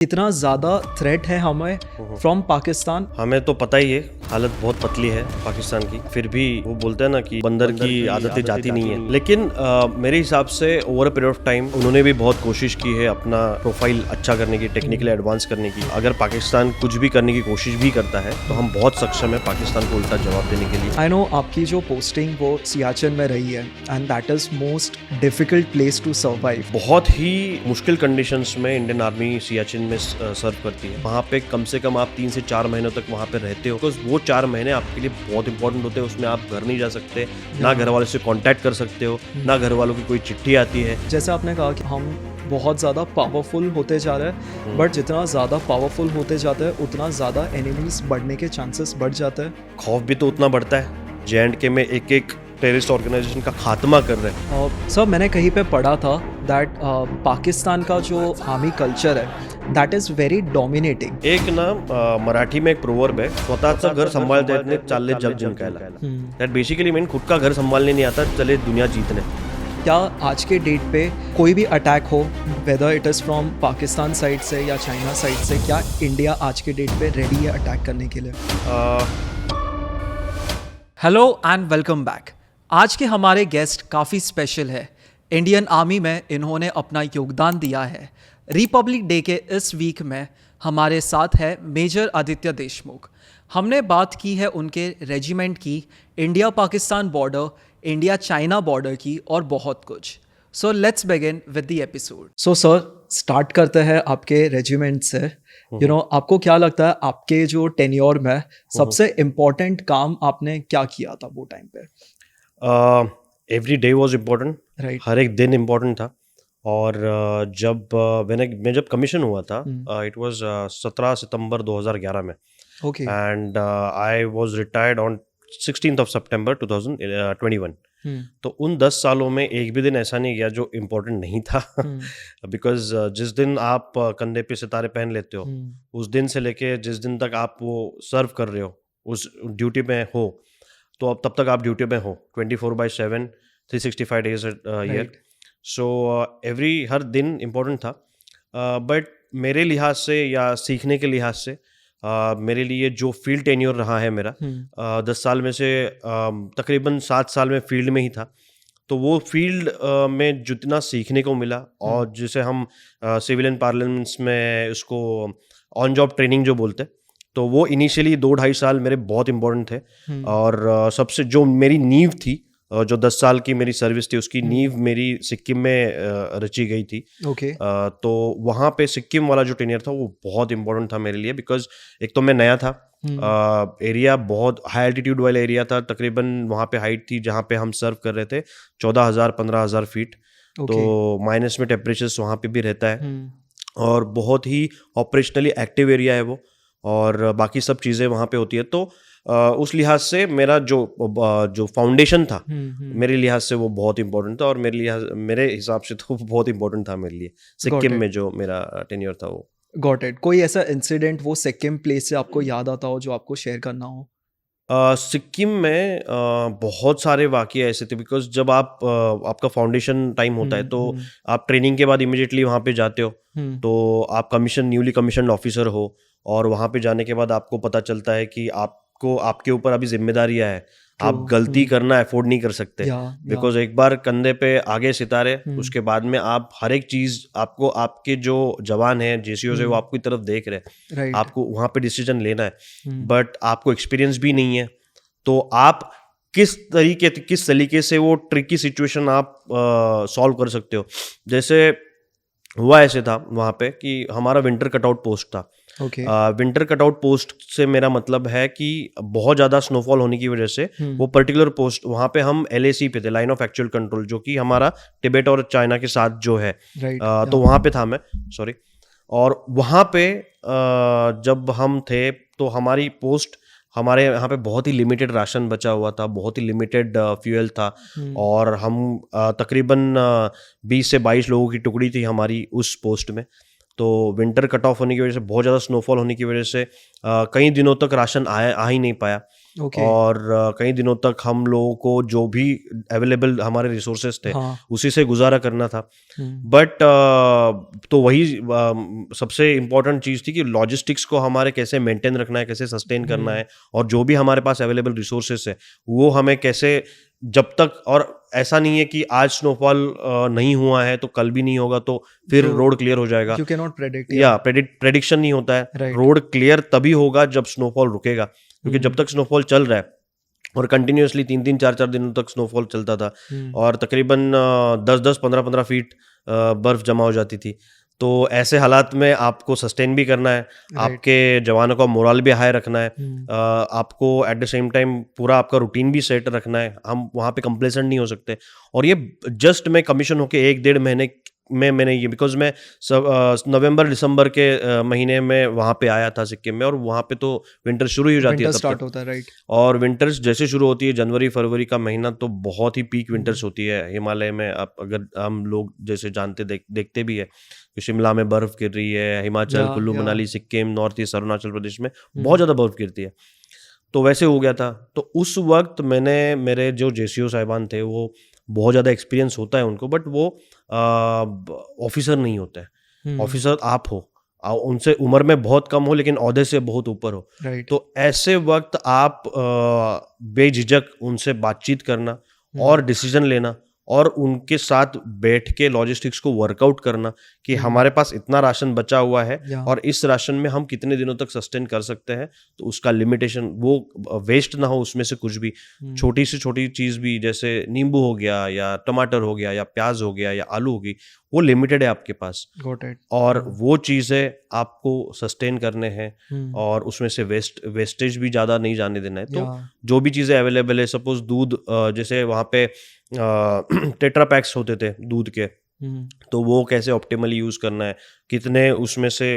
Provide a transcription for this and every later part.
इतना ज़्यादा थ्रेट है हमें फ्रॉम पाकिस्तान। हमें तो पता ही है हालत बहुत पतली है पाकिस्तान की, फिर भी वो बोलते हैं ना कि बंदर की आदतें जाती नहीं है। लेकिन मेरे हिसाब से over a period of time उन्होंने भी बहुत कोशिश की है अपना प्रोफाइल अच्छा करने की, टेक्निकली एडवांस करने की। अगर पाकिस्तान कुछ भी करने की कोशिश भी करता है तो हम बहुत सक्षम है पाकिस्तान को उल्टा जवाब देने के लिए। आई नो आपकी जो पोस्टिंग वो सियाचिन में रही है and that is most difficult place to survive. बहुत ही मुश्किल कंडीशंस में इंडियन आर्मी सियाचिन में सर्व करती है। वहाँ पे कम से कम आप 3 से 4 महीनों तक वहाँ पे रहते हो, बिकॉज वो 4 महीने आपके लिए बहुत इंपॉर्टेंट होते हैं। उसमें आप घर नहीं जा सकते, ना घर वालों से कांटेक्ट कर सकते हो, ना घर वालों की कोई चिट्ठी आती है। जैसे आपने कहा कि हम बहुत ज़्यादा पावरफुल होते जा रहे हैं, बट जितना ज़्यादा पावरफुल होते जाते हैं उतना ज़्यादा एनिमीज बढ़ने के चांसेस बढ़ जाते हैं। खौफ भी तो उतना बढ़ता है। JNK में एक एक टेररिस्ट ऑर्गेनाइजेशन का खात्मा कर रहे हैं। सर मैंने कहीं पे पढ़ा था दैट पाकिस्तान का जो आर्मी कल्चर है दैट इज़ वेरी डोमिनेटिंग। एक ना मराठी में एक प्रोवर्ब है, स्वतःचं घर सांभाळता येत नाही चालले जग जिंकायला। दैट बेसिकली मीन खुद का घर संभालने नहीं आता, चले दुनिया जीतने। क्या आज के डेट पे कोई भी अटैक हो, whether it is from Pakistan side से या चाइना साइड से, क्या इंडिया आज के डेट पे रेडी है अटैक करने के लिए? Hello and welcome back. आज के हमारे गेस्ट काफ़ी स्पेशल है। इंडियन आर्मी में इन्होंने अपना योगदान दिया है। रिपब्लिक डे के इस वीक में हमारे साथ है मेजर आदित्य देशमुख। हमने बात की है उनके रेजिमेंट की, India Pakistan border, India China border की और बहुत कुछ। So let's begin with the episode. So sir start करते हैं आपके रेजिमेंट से। आपको क्या लगता है आपके जो टेन्योर में सबसे इम्पोर्टेंट काम आपने क्या किया था वो टाइम पे? Every day was important, right. हर एक दिन इम्पोर्टेंट था। और जब मैं जब कमीशन हुआ था, इट वाज 17 सितंबर 2011 में, okay. And I was retired on 16th of September 2021। तो उन 10 सालों में एक भी दिन ऐसा नहीं गया जो इम्पोर्टेंट नहीं था। बिकॉज जिस दिन आप कंधे पे सितारे पहन लेते हो, उस दिन से लेके जिस दिन तक आप वो सर्व कर रहे हो, उस ड्यूटी में हो, तो अब तब तक आप ड्यूटी में हो 24/7, 365 days ईयर। सो हर दिन इम्पोर्टेंट था। बट मेरे लिहाज से या सीखने के लिहाज से मेरे लिए जो फील्ड टेन्योर रहा है मेरा, 10 साल में से तकरीबन 7 साल में फील्ड में ही था। तो वो फील्ड में जितना सीखने को मिला, और जिसे हम सिविलियन पार्लियामेंट्स में उसको ऑन जॉब ट्रेनिंग जो बोलते हैं, तो वो इनिशियली 2-2.5 साल मेरे बहुत इंपॉर्टेंट थे। और सबसे जो मेरी नींव थी, जो 10 साल की मेरी सर्विस थी, उसकी नींव मेरी सिक्किम में रची गई थी। ओके। तो वहाँ पे सिक्किम वाला जो टेनियर था वो बहुत इंपॉर्टेंट था मेरे लिए, बिकॉज एक तो मैं नया था, एरिया बहुत हाई एल्टीट्यूड वाला एरिया था। तकरीबन वहाँ पे हाइट थी जहाँ पे हम सर्व कर रहे थे 14,000-15,000 फीट। तो माइनस में टेम्परेचर्स वहाँ पे भी रहता है, और बहुत ही ऑपरेशनली एक्टिव एरिया है वो, और बाकी सब चीज़ें वहाँ पे होती है। तो उस लिहाज से मेरा जो फाउंडेशन था, मेरे लिहाज से वो बहुत इंपॉर्टेंट था, और मेरे हिसाब से तो बहुत इंपॉर्टेंट था मेरे लिए सिक्किम में जो मेरा टेन्योर था वो। Got it. कोई ऐसा इंसिडेंट वो सिक्किम प्लेस से आपको याद आता हो जो आपको शेयर करना हो? सिक्किम में बहुत सारे वाक़ये ऐसे थे, बिकॉज जब आपका फाउंडेशन टाइम होता है, तो आप ट्रेनिंग के बाद इमीडिएटली वहाँ पे जाते हो। तो आप न्यूली कमीशन ऑफिसर हो, और वहाँ पे जाने के बाद आपको पता चलता है कि आपके ऊपर अभी जिम्मेदारियां है। आप गलती करना अफोर्ड नहीं कर सकते, बिकॉज एक बार कंधे पे आगे सितारे, उसके बाद में आप हर एक चीज आपके जो जवान है JCO से वो आपकी तरफ देख रहे हैं, आपको वहाँ पे डिसीजन लेना है। बट आपको एक्सपीरियंस भी नहीं है, तो आप किस तरीके से वो ट्रिकी सिचुएशन आप सॉल्व कर सकते हो। जैसे हुआ ऐसे था वहाँ पे कि हमारा विंटर कटआउट पोस्ट था। विंटर कटआउट पोस्ट से मेरा मतलब है कि बहुत ज़्यादा स्नोफॉल होने की वजह से वो पर्टिकुलर पोस्ट, वहाँ पे हम LAC पे थे, लाइन ऑफ एक्चुअल कंट्रोल, जो कि हमारा तिब्बत और चाइना के साथ जो है। तो वहाँ पे था मैं, सॉरी। और वहाँ पे जब हम थे तो हमारी पोस्ट, हमारे यहाँ पे बहुत ही लिमिटेड राशन बचा हुआ था, बहुत ही लिमिटेड फ्यूल था, और हम तकरीबन 20 से 22 लोगों की टुकड़ी थी हमारी उस पोस्ट में। तो विंटर कट ऑफ होने की वजह से, बहुत ज़्यादा स्नोफॉल होने की वजह से कई दिनों तक राशन आ ही नहीं पाया। ओके। और कई दिनों तक हम लोगों को जो भी अवेलेबल हमारे रिसोर्सेज थे हाँ। उसी से गुजारा करना था। हम्म। बट तो वही सबसे इम्पोर्टेंट चीज़ थी कि लॉजिस्टिक्स को हमारे कैसे मेंटेन रखना है, कैसे सस्टेन करना है, और जो भी हमारे पास अवेलेबल रिसोर्सेज है वो हमें कैसे, जब तक, और ऐसा नहीं है कि आज स्नोफॉल नहीं हुआ है तो कल भी नहीं होगा तो फिर तो रोड क्लियर हो जाएगा। You can not predict. या प्रेडिक्शन नहीं होता है। राइट। रोड क्लियर तभी होगा जब स्नोफॉल रुकेगा, क्योंकि जब तक स्नोफॉल चल रहा है, और कंटिन्यूसली 3-3 4-4 दिनों तक स्नोफॉल चलता था, और तकरीबन 10-10 15-15 फीट बर्फ जमा हो जाती थी। तो ऐसे हालात में आपको सस्टेन भी करना है, आपके जवानों का मोरल भी हाई रखना है, आपको एट द सेम टाइम पूरा आपका रूटीन भी सेट रखना है। हम वहाँ पे कंप्लेसेंट नहीं हो सकते। और ये जस्ट मैं कमीशन होके 1-1.5 महीने में मैंने ये, बिकॉज मैं सब नवंबर दिसंबर के महीने में वहाँ पे आया था सिक्किम में, और वहाँ पे तो विंटर शुरू ही हो जाती है विंटर तब स्टार्ट तक। होता है। राइट। और विंटर्स जैसे शुरू होती है जनवरी फरवरी का महीना, तो बहुत ही पीक विंटर्स होती है हिमालय में। आप अगर हम लोग जैसे जानते देखते भी है कि शिमला में बर्फ गिर रही है, हिमाचल, कुल्लू मनाली, सिक्किम, नॉर्थ ईस्ट, अरुणाचल प्रदेश में बहुत ज़्यादा बर्फ गिरती है। तो वैसे हो गया था। तो उस वक्त मैंने, मेरे जो जेसीओ साहिबान थे वो बहुत ज़्यादा एक्सपीरियंस होता है उनको, बट वो ऑफिसर नहीं होते हैं। ऑफिसर आप हो, उनसे उम्र में बहुत कम हो लेकिन ओहदे से बहुत ऊपर हो। राइट। तो ऐसे वक्त आप बेझिझक उनसे बातचीत करना और डिसीजन लेना, और उनके साथ बैठ के लॉजिस्टिक्स को वर्कआउट करना कि हमारे पास इतना राशन बचा हुआ है और इस राशन में हम कितने दिनों तक सस्टेन कर सकते हैं, तो उसका लिमिटेशन, वो वेस्ट ना हो उसमें से कुछ भी। छोटी से छोटी चीज़ भी, जैसे नींबू हो गया या टमाटर हो गया या प्याज हो गया या आलू होगी, वो लिमिटेड है आपके पास, गॉट इट। और वो चीज़ें आपको सस्टेन करने हैं, और उसमें से वेस्टेज भी ज़्यादा नहीं जाने देना है। तो जो भी चीज़ें अवेलेबल है, सपोज दूध, जैसे वहाँ पे टेट्रा पैक्स होते थे दूध के, तो वो कैसे ऑप्टिमली यूज़ करना है, कितने उसमें से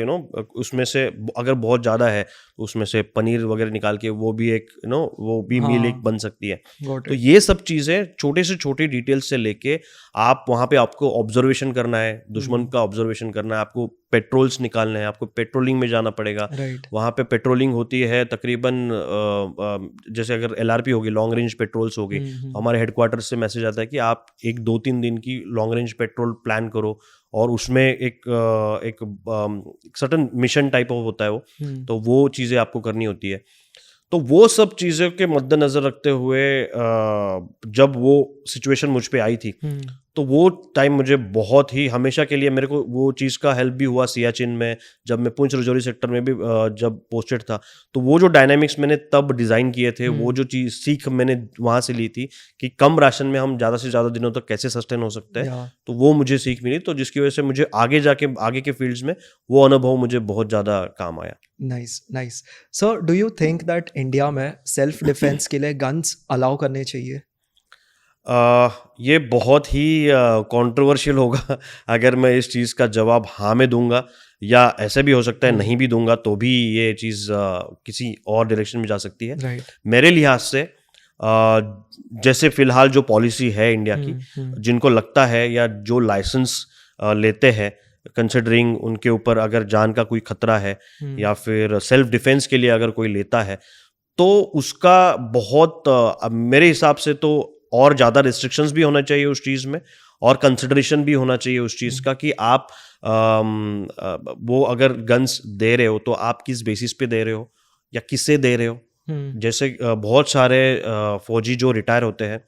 उसमें से अगर बहुत ज़्यादा है तो उसमें से पनीर वगैरह निकाल के वो भी एक वो भी मील एक बन सकती है। तो ये सब चीज़ें छोटे से छोटी डिटेल्स से लेके आप वहाँ पे, आपको ऑब्जर्वेशन करना है, दुश्मन का ऑब्जर्वेशन करना है, आपको पेट्रोल्स निकालने हैं, आपको पेट्रोलिंग में जाना पड़ेगा। वहाँ पे पेट्रोलिंग होती है तकरीबन जैसे अगर LRP होगी, लॉन्ग रेंज पेट्रोल्स होगी, हमारे हेडक्वार्टर से मैसेज आता है कि आप 1-2-3 दिन की लॉन्ग रेंज पेट्रोल प्लान करो, और उसमें एक सर्टेन मिशन टाइप ऑफ होता है वो, तो वो चीज़ें आपको करनी होती है। तो वो सब चीज़ों के मद्देनज़र रखते हुए जब वो सिचुएशन मुझ पे आई थी, तो वो टाइम मुझे बहुत ही, हमेशा के लिए मेरे को वो चीज़ का हेल्प भी हुआ। सियाचिन में जब मैं पुंछ राजौरी सेक्टर में भी जब पोस्टेड था, तो वो जो डायनामिक्स मैंने तब डिज़ाइन किए थे, वो जो चीज़ सीख मैंने वहाँ से ली थी कि कम राशन में हम ज़्यादा से ज़्यादा दिनों तक कैसे सस्टेन हो सकते हैं, तो वो मुझे सीख मिली। तो जिसकी वजह से मुझे आगे जाके आगे के फील्ड्स में वो अनुभव मुझे बहुत ज़्यादा काम आया। Nice nice. So do you think that India में सेल्फ डिफेंस के लिए गन्स अलाउ करने चाहिए? ये बहुत ही कंट्रोवर्शियल होगा अगर मैं इस चीज़ का जवाब हाँ में दूंगा, या ऐसे भी हो सकता है नहीं भी दूंगा, तो भी ये चीज़ किसी और डायरेक्शन में जा सकती है। राइट। मेरे लिहाज से जैसे फिलहाल जो पॉलिसी है इंडिया की, जिनको लगता है या जो लाइसेंस लेते हैं, कंसिडरिंग उनके ऊपर अगर जान का कोई खतरा है या फिर सेल्फ डिफेंस के लिए अगर कोई लेता है, तो उसका बहुत मेरे हिसाब से तो और ज़्यादा रिस्ट्रिक्शंस भी होना चाहिए उस चीज़ में, और कंसिडरेशन भी होना चाहिए उस चीज़ का कि आप वो अगर गन्स दे रहे हो तो आप किस बेसिस पे दे रहे हो या किससे दे रहे हो। जैसे बहुत सारे फौजी जो रिटायर होते हैं,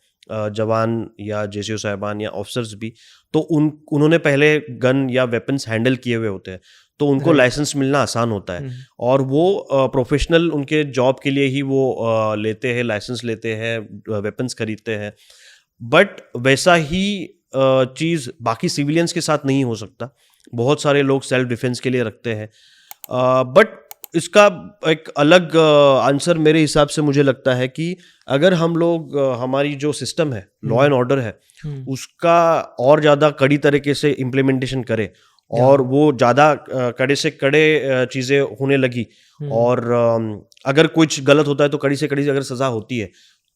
जवान या जेसीओ साहिबान या ऑफिसर्स भी, तो उन्होंने पहले गन या वेपन्स हैंडल किए हुए होते हैं, तो उनको लाइसेंस मिलना आसान होता है, और वो प्रोफेशनल उनके जॉब के लिए ही वो लेते हैं, लाइसेंस लेते हैं, वेपन्स खरीदते हैं। बट वैसा ही चीज़ बाकी सिविलियंस के साथ नहीं हो सकता। बहुत सारे लोग सेल्फ डिफेंस के लिए रखते हैं, बट इसका एक अलग आंसर मेरे हिसाब से मुझे लगता है कि अगर हम लोग हमारी जो सिस्टम है, लॉ एंड ऑर्डर है, उसका और ज़्यादा कड़ी तरीके से इम्प्लीमेंटेशन करें, और वो ज़्यादा कड़े से कड़े चीज़ें होने लगी, और अगर कुछ गलत होता है तो कड़ी से कड़ी अगर सज़ा होती है,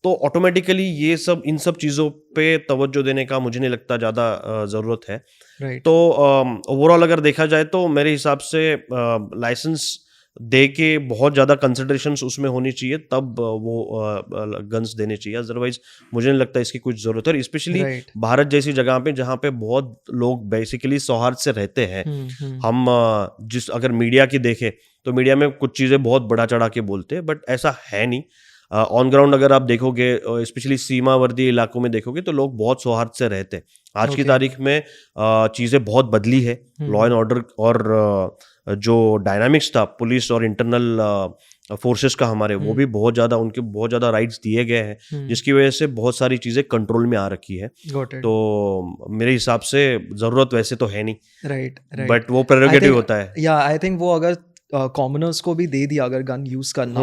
तो ऑटोमेटिकली ये सब, इन सब चीज़ों पे तवज्जो देने का मुझे नहीं लगता ज़्यादा ज़रूरत है। तो ओवरऑल अगर देखा जाए तो मेरे हिसाब से लाइसेंस दे के बहुत ज़्यादा कंसिडरेशंस उसमें होनी चाहिए, तब वो गन्स देने चाहिए, अदरवाइज मुझे नहीं लगता इसकी कुछ ज़रूरत है, स्पेशली राइट। भारत जैसी जगह पे जहाँ पे बहुत लोग बेसिकली सौहार्द से रहते हैं। हम जिस अगर मीडिया की देखें तो मीडिया में कुछ चीज़ें बहुत बढ़ा चढ़ा के बोलते हैं, बट ऐसा है नहीं। ऑन ग्राउंड अगर आप देखोगे, स्पेशली सीमावर्ती इलाकों में देखोगे, तो लोग बहुत सौहार्द से रहते हैं। आज की ओके। तारीख में चीज़ें बहुत बदली है, लॉ एंड ऑर्डर और जो डायनामिक्स था पुलिस और इंटरनल फोर्सेस का हमारे, वो भी बहुत ज़्यादा, उनके बहुत ज़्यादा राइट्स दिए गए हैं, जिसकी वजह से बहुत सारी चीज़ें कंट्रोल में आ रखी है। Got it. तो मेरे हिसाब से ज़रूरत वैसे तो है नहीं, राइट, राइट। बट वो आई प्रेरोगेटिव थिंक, होता है। या आई थिंक वो अगर कॉमनर्स को भी दे दिया अगर गन यूज करना,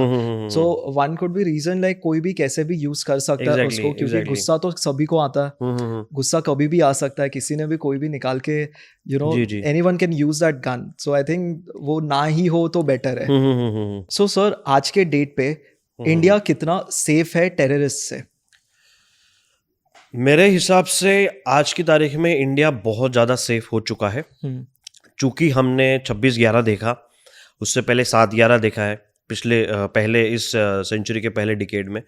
so one could be reason like कोई भी कैसे भी यूज कर सकता है एग्जैक्टली उसको, क्योंकि एग्जैक्टली। गुस्सा तो सभी को आता है, गुस्सा कभी भी आ सकता है, किसी ने भी कोई भी निकाल के, यू नो, जी जी। Anyone can use that gun, so I think वो ना ही हो तो बेटर है। सो सर, आज के डेट पे इंडिया कितना सेफ है टेररिस्ट से? मेरे हिसाब से आज की तारीख में इंडिया बहुत ज़्यादा सेफ हो चुका है, चूँकि हमने 26/11 देखा, उससे पहले 7/11 देखा है, पहले इस सेंचुरी के पहले डिकेड में।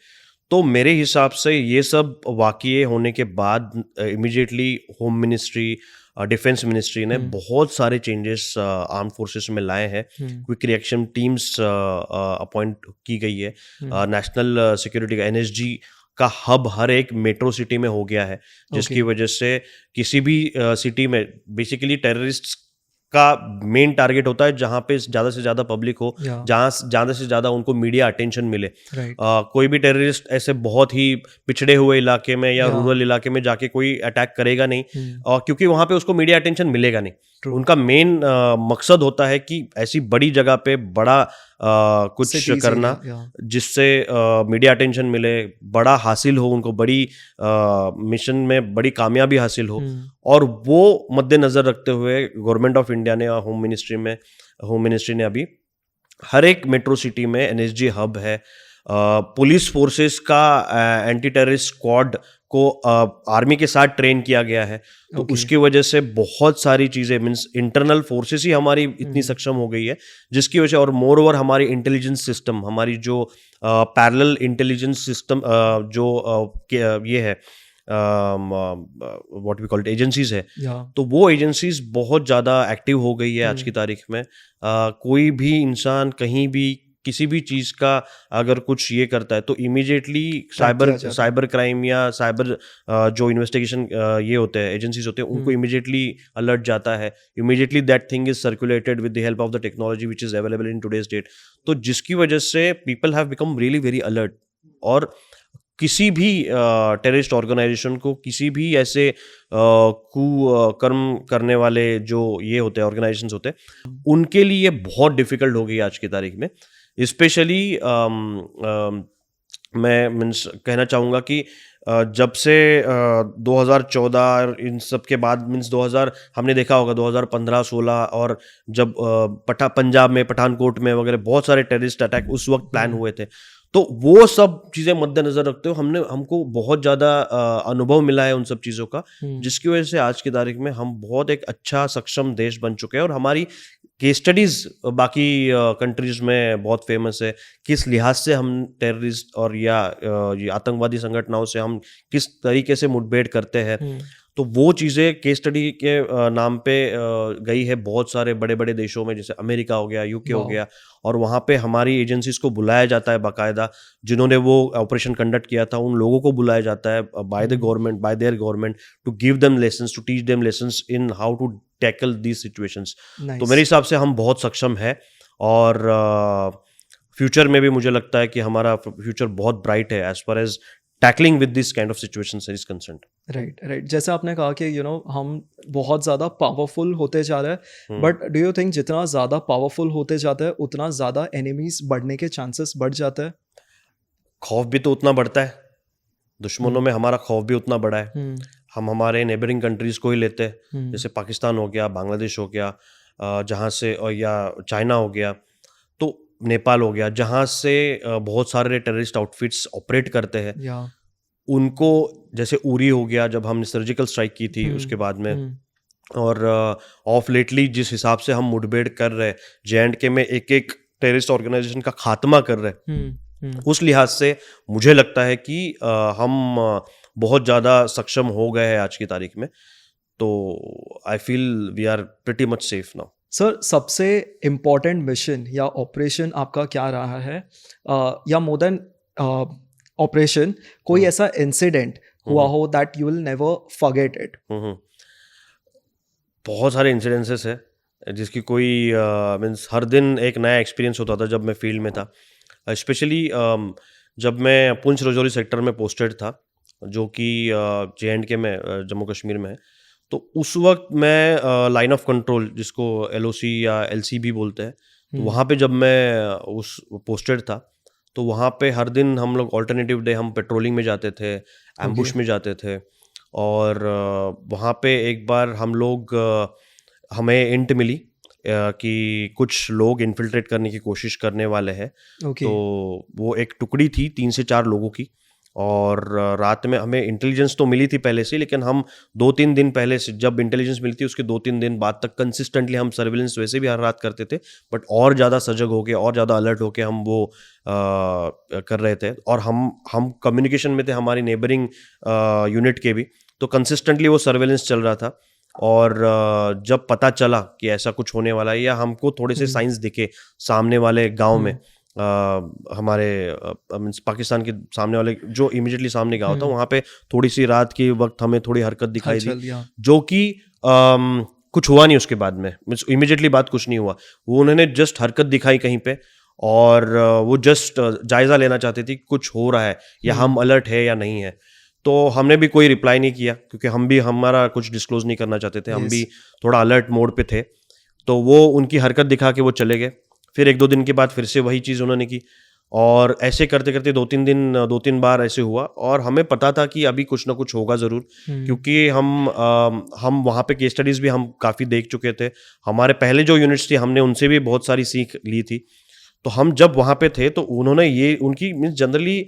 तो मेरे हिसाब से ये सब वाक़ये होने के बाद immediately home ministry, defence ministry ने बहुत सारे चेंजेस आर्म फोर्सेस में लाए हैं। क्विक रिएक्शन टीम्स अपॉइंट की गई है। नेशनल सिक्योरिटी का NSG का हब हर एक मेट्रो सिटी में हो गया है, जिसकी वजह से किसी भी सिटी में बेसिकली टेररिस्ट्स का मेन टारगेट होता है जहाँ पे ज़्यादा से ज़्यादा पब्लिक हो, जहाँ ज़्यादा से ज़्यादा उनको मीडिया अटेंशन मिले। कोई भी टेररिस्ट ऐसे बहुत ही पिछड़े हुए इलाके में या रूरल इलाके में जाके कोई अटैक करेगा नहीं, क्योंकि वहाँ पे उसको मीडिया अटेंशन मिलेगा नहीं। उनका मेन मकसद होता है कि ऐसी बड़ी जगह पे बड़ा कुछ करना जिससे मीडिया अटेंशन मिले, बड़ा हासिल हो उनको, बड़ी मिशन में बड़ी कामयाबी हासिल हो। और वो मद्देनज़र रखते हुए गवर्नमेंट ऑफ इंडिया ने, होम मिनिस्ट्री ने अभी हर एक मेट्रो सिटी में NSG हब है। पुलिस फोर्सेस का एंटी टेररिस्ट स्क्वाड को आर्मी के साथ ट्रेन किया गया है। तो उसकी वजह से बहुत सारी चीज़ें, मीन्स इंटरनल फोर्सेस ही हमारी इतनी सक्षम हो गई है, जिसकी वजह, और मोर ओवर हमारी इंटेलिजेंस सिस्टम, हमारी जो पैरेलल इंटेलिजेंस सिस्टम ये है, what we call it, agencies है, तो वो एजेंसीज बहुत ज़्यादा एक्टिव हो गई है आज की तारीख में। कोई भी इंसान कहीं भी किसी भी चीज़ का अगर कुछ ये करता है तो इमीडिएटली साइबर क्राइम या साइबर जो इन्वेस्टिगेशन ये होते हैं, एजेंसीज होते हैं, उनको इमीडिएटली अलर्ट जाता है। Immediately that thing is circulated with the help of the technology which is available in today's date. तो जिसकी वजह से people have become really very alert, और किसी भी टेररिस्ट ऑर्गेनाइजेशन को, किसी भी ऐसे कर्म करने वाले जो ये होते हैं, ऑर्गेनाइजेशंस होते हैं, उनके लिए बहुत डिफिकल्ट हो गई आज की तारीख में। स्पेशली मैं मीन्स कहना चाहूँगा कि जब से 2014 इन सब के बाद, मीन्स 2000 हमने देखा होगा 2015-16, और जब पंजाब में पठानकोट में वगैरह बहुत सारे टेररिस्ट अटैक उस वक्त प्लान हुए थे। तो वो सब चीज़ें मद्देनज़र रखते हुए हमको बहुत ज़्यादा अनुभव मिला है उन सब चीज़ों का, जिसकी वजह से आज की तारीख में हम बहुत एक अच्छा सक्षम देश बन चुके हैं। और हमारी केस स्टडीज़ बाकी कंट्रीज़ में बहुत फेमस है, किस लिहाज से हम टेररिस्ट और या ये आतंकवादी संगठनों से हम किस तरीके से मुठभेड़ करते हैं। तो वो चीज़ें केस स्टडी के नाम पे गई है बहुत सारे बड़े बड़े देशों में, जैसे अमेरिका हो गया, UK हो गया, और वहाँ पे हमारी एजेंसीज को बुलाया जाता है बाकायदा, जिन्होंने वो ऑपरेशन कंडक्ट किया था उन लोगों को बुलाया जाता है by the government, by their government, to give them lessons, to teach them lessons in how to tackle these situations. तो मेरे हिसाब से हम बहुत सक्षम है, और फ्यूचर में भी मुझे लगता है कि हमारा फ्यूचर बहुत ब्राइट है as far as tackling with this kind of situations is concerned. Right. जैसे आपने कहा कि हम बहुत ज़्यादा पावरफुल होते जा रहे हैं, बट डू यू थिंक जितना ज़्यादा पावरफुल होते जाते हैं उतना ज़्यादा एनिमीज बढ़ने के चांसेस बढ़ जाते हैं? खौफ भी तो उतना बढ़ता है, दुश्मनों में हमारा खौफ भी उतना बड़ा है। हम हमारे नेबरिंग कंट्रीज़ को ही लेते हैं, जैसे पाकिस्तान हो गया, बांग्लादेश हो गया, जहाँ से, और या चाइना हो गया, तो नेपाल हो गया, जहाँ से बहुत सारे टेररिस्ट आउटफिट्स ऑपरेट करते हैं। उनको, जैसे उरी हो गया, जब हमने सर्जिकल स्ट्राइक की थी उसके बाद में, और ऑफ लेटली जिस हिसाब से हम मुठभेड़ कर रहे हैं, J&K में एक एक टेररिस्ट ऑर्गेनाइजेशन का खात्मा कर रहे हैं, उस लिहाज से मुझे लगता है कि हम बहुत ज़्यादा सक्षम हो गए हैं आज की तारीख में, तो I feel we are pretty much safe now. Sir, सबसे इम्पोर्टेंट मिशन या ऑपरेशन आपका क्या रहा है, या मोर देन ऑपरेशन, कोई ऐसा इंसिडेंट हुआ हो that you will never forget it? बहुत सारे इंसिडेंसेस है जिसकी कोई मीन्स हर दिन एक नया एक्सपीरियंस होता था जब मैं फील्ड में था, स्पेशली जब मैं पुंछ राजौरी सेक्टर में पोस्टेड था, जो कि JNK में जम्मू कश्मीर में है। तो उस वक्त मैं लाइन ऑफ कंट्रोल, जिसको LOC या LC भी बोलते हैं, तो वहाँ पे जब मैं उस पोस्टेड था, तो वहाँ पे हर दिन हम लोग ऑल्टरनेटिव डे हम पेट्रोलिंग में जाते थे, एम्बुश में जाते थे, और वहाँ पे एक बार हम लोग हमें इंट मिली कि कुछ लोग इन्फिल्ट्रेट करने की कोशिश करने वाले हैं। तो वो एक टुकड़ी थी 3 से 4 लोगों की, और रात में हमें इंटेलिजेंस तो मिली थी पहले से, लेकिन हम 2-3 दिन पहले से, जब इंटेलिजेंस मिली थी उसके 2-3 दिन बाद तक कंसिस्टेंटली हम सर्विलेंस वैसे भी हर रात करते थे, बट और ज़्यादा सजग होके और ज़्यादा अलर्ट होके हम वो कर रहे थे। और हम कम्युनिकेशन में थे हमारी नेबरिंग यूनिट के भी, तो कंसिस्टेंटली वो सर्वेलेंस चल रहा था। और जब पता चला कि ऐसा कुछ होने वाला है, या हमको थोड़े से साइंस दिखे सामने वाले गांव में, हमारे मीन्स पाकिस्तान के सामने वाले जो इमीडिएटली सामने गांव था, वहाँ पे थोड़ी सी रात के वक्त हमें थोड़ी हरकत दिखाई दी, जो कि कुछ हुआ नहीं उसके बाद में, मीन्स इमीडिएटली बात कुछ नहीं हुआ, वो उन्होंने जस्ट हरकत दिखाई कहीं पे, और वो जस्ट जायजा लेना चाहते थे कुछ हो रहा है या हम अलर्ट है या नहीं है। तो हमने भी कोई रिप्लाई नहीं किया, क्योंकि हम भी हमारा कुछ डिस्क्लोज नहीं करना चाहते थे, हम भी थोड़ा अलर्ट मोड पे थे। तो वो उनकी हरकत दिखा के वो चले गए। फिर 1-2 दिन के बाद फिर से वही चीज़ उन्होंने की, और ऐसे करते करते 2-3 बार ऐसे हुआ, और हमें पता था कि अभी कुछ ना कुछ होगा ज़रूर, क्योंकि हम वहाँ पे केस स्टडीज़ भी हम काफ़ी देख चुके थे। हमारे पहले जो यूनिट्स थी हमने उनसे भी बहुत सारी सीख ली थी। तो हम जब वहाँ पे थे तो उन्होंने ये उनकी मीन्स जनरली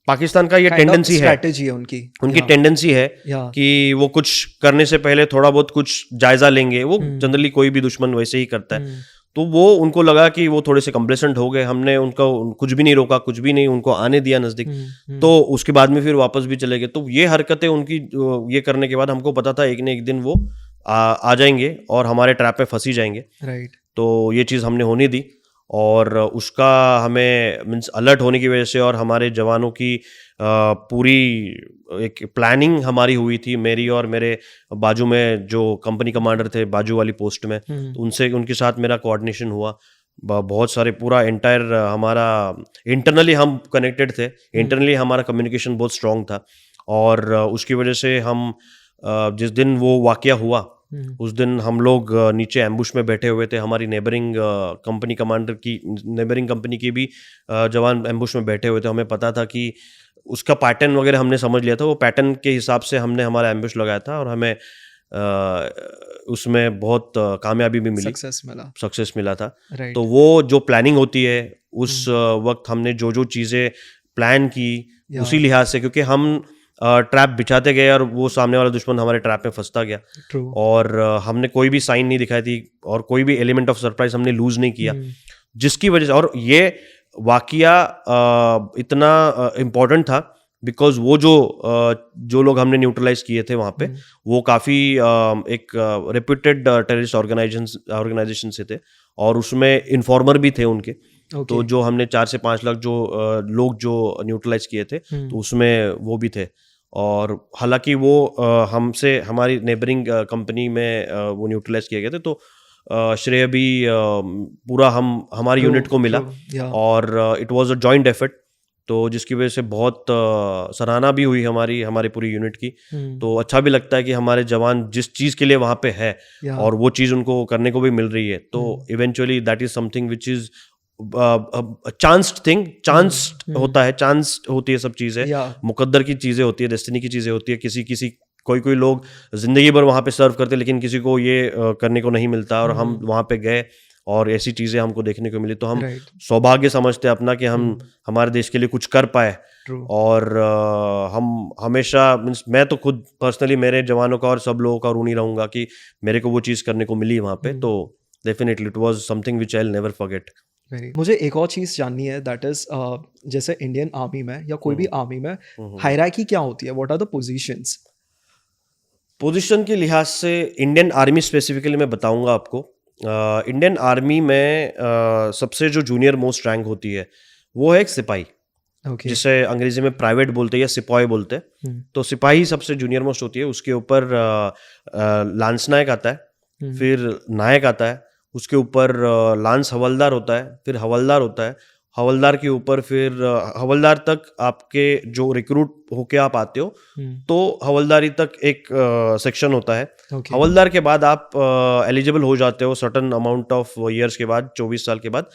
पाकिस्तान का ये टेंडेंसी है, स्ट्रैटेजी है उनकी टेंडेंसी है कि वो कुछ करने से पहले थोड़ा बहुत कुछ जायजा लेंगे। वो जनरली कोई भी दुश्मन वैसे ही करता है। तो वो उनको लगा कि वो थोड़े से कंप्लेसेंट हो गए, हमने उनको कुछ भी नहीं रोका, कुछ भी नहीं उनको आने दिया नज़दीक, तो उसके बाद में फिर वापस भी चले गए। तो ये हरकतें उनकी ये करने के बाद हमको पता था एक न एक दिन वो आ जाएंगे और हमारे ट्रैप में फंसी जाएंगे। राइट। तो ये चीज़ हमने होने दी, और उसका हमें मीन्स अलर्ट होने की वजह से और हमारे जवानों की पूरी एक प्लानिंग हमारी हुई थी, मेरी और मेरे बाजू में जो कंपनी कमांडर थे बाजू वाली पोस्ट में, तो उनके साथ मेरा कोऑर्डिनेशन हुआ। बहुत सारे पूरा एंटायर हमारा इंटरनली हम कनेक्टेड थे, इंटरनली हमारा कम्युनिकेशन बहुत स्ट्रांग था, और उसकी वजह से हम जिस दिन वो वाकया हुआ उस दिन हम लोग नीचे एम्बुश में बैठे हुए थे। हमारी नेबरिंग कंपनी की भी जवान एम्बुश में बैठे हुए थे। हमें पता था कि उसका पैटर्न वगैरह हमने समझ लिया था, वो पैटर्न के हिसाब से हमने हमारा एम्बुश लगाया था, और हमें उसमें बहुत कामयाबी भी मिली, सक्सेस मिला था। तो वो जो प्लानिंग होती है उस वक्त हमने जो चीज़ें प्लान की उसी लिहाज से, क्योंकि हम ट्रैप बिछाते गए और वो सामने वाला दुश्मन हमारे ट्रैप में फंसता गया। और हमने कोई भी साइन नहीं दिखाई थी और कोई भी एलिमेंट ऑफ सरप्राइज हमने लूज नहीं किया, जिसकी वजह से, और ये वाकया इतना इम्पोर्टेंट था बिकॉज वो जो लोग हमने न्यूट्रलाइज किए थे वहाँ पे, वो काफ़ी एक रेप्यूटेड टेररिस्ट ऑर्गेनाइजेशन से थे, और उसमें इन्फॉर्मर भी थे उनके। तो जो हमने 4 से 5 लाख लोग जो न्यूट्रलाइज किए थे, तो उसमें वो भी थे। और हालांकि वो हमसे हमारी नेबरिंग कंपनी में वो न्यूट्रलाइज किए गए थे, तो श्रेय भी पूरा हमारी यूनिट को मिला, और it was a joint effort, तो जिसकी वजह से बहुत सराहना भी हुई हमारी पूरी यूनिट की। तो अच्छा भी लगता है कि हमारे जवान जिस चीज़ के लिए वहाँ पे है और वो चीज़ उनको करने को भी मिल रही है, तो eventually that is something which is chance होता है, चांस होती है सब चीज़ें, मुकद्दर की चीज़ें होती है, डेस्टिनी की चीज़ें होती है। किसी कोई लोग जिंदगी भर वहाँ पे सर्व करते हैं, लेकिन किसी को ये करने को नहीं मिलता, और हम वहाँ पे गए और ऐसी चीज़ें हमको देखने को मिली, तो हम सौभाग्य समझते हैं अपना कि हम हमारे देश के लिए कुछ कर पाए। और हम हमेशा मीन्स मैं तो खुद पर्सनली मेरे जवानों का और सब लोगों का ऋणी रहूँगा कि मेरे को वो चीज़ करने को मिली वहाँ पे। तो definitely it was something which I will never forget. मुझे एक और चीज़ जाननी है, दैट इज़ जैसे इंडियन आर्मी में या कोई भी आर्मी में हायरार्की क्या होती है, what are the positions? Position के लिहाज से इंडियन आर्मी स्पेसिफिकली मैं बताऊंगा आपको। इंडियन आर्मी में सबसे जो जूनियर मोस्ट रैंक होती है वो है एक सिपाही, ओके। जिसे अंग्रेजी में प्राइवेट बोलते हैं या सिपाही बोलते हैं। तो सिपाही सबसे जूनियर मोस्ट होती है। उसके ऊपर लांस नायक आता है, फिर नायक आता है, उसके ऊपर लांस हवलदार होता है, फिर हवलदार होता है, हवलदार के ऊपर फिर हवलदार तक आपके जो रिक्रूट होके आप आते हो तो हवलदारी तक एक सेक्शन होता है। ओके। हवलदार के बाद आप एलिजिबल हो जाते हो सर्टन अमाउंट ऑफ ईयर्स के बाद, 24 साल के बाद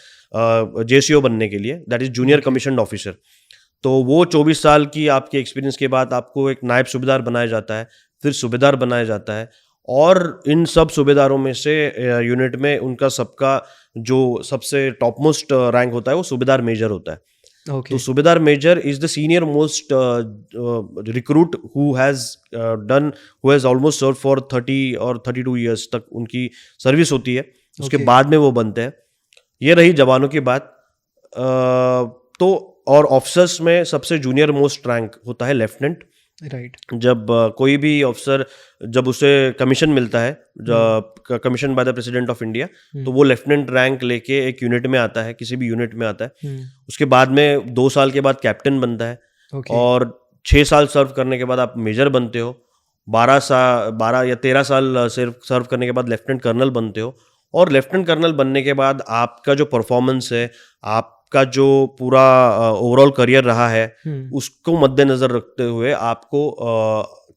जेसीओ बनने के लिए, that is junior commissioned officer. तो वो 24 साल की आपके एक्सपीरियंस के बाद आपको एक नायब सूबेदार बनाया जाता है, फिर सूबेदार बनाया जाता है। और इन सब सूबेदारों में से यूनिट में उनका सबका जो सबसे टॉप मोस्ट रैंक होता है वो सूबेदार मेजर होता है। ओके। तो सूबेदार major is the senior most recruit who has almost serve for 30 or 32 years तक उनकी सर्विस होती है। उसके Okay. बाद में वो बनते हैं। ये रही जवानों की बात। तो और ऑफिसर्स में सबसे जूनियर मोस्ट रैंक होता है लेफ्टिनेंट। राइट। जब कोई भी ऑफिसर, जब उसे कमीशन मिलता है, commission by the president of India, तो वो लेफ्टिनेंट रैंक लेके एक यूनिट में आता है, किसी भी यूनिट में आता है। उसके बाद में 2 साल के बाद कैप्टन बनता है। ओके। और 6 साल सर्व करने के बाद आप मेजर बनते हो। 12 या 13 साल सर्व करने के बाद लेफ्टिनेंट कर्नल बनते हो। और लेफ्टिनेंट कर्नल बनने के बाद आपका जो परफॉर्मेंस है, आपका जो पूरा ओवरऑल करियर रहा है, उसको मद्देनजर रखते हुए आपको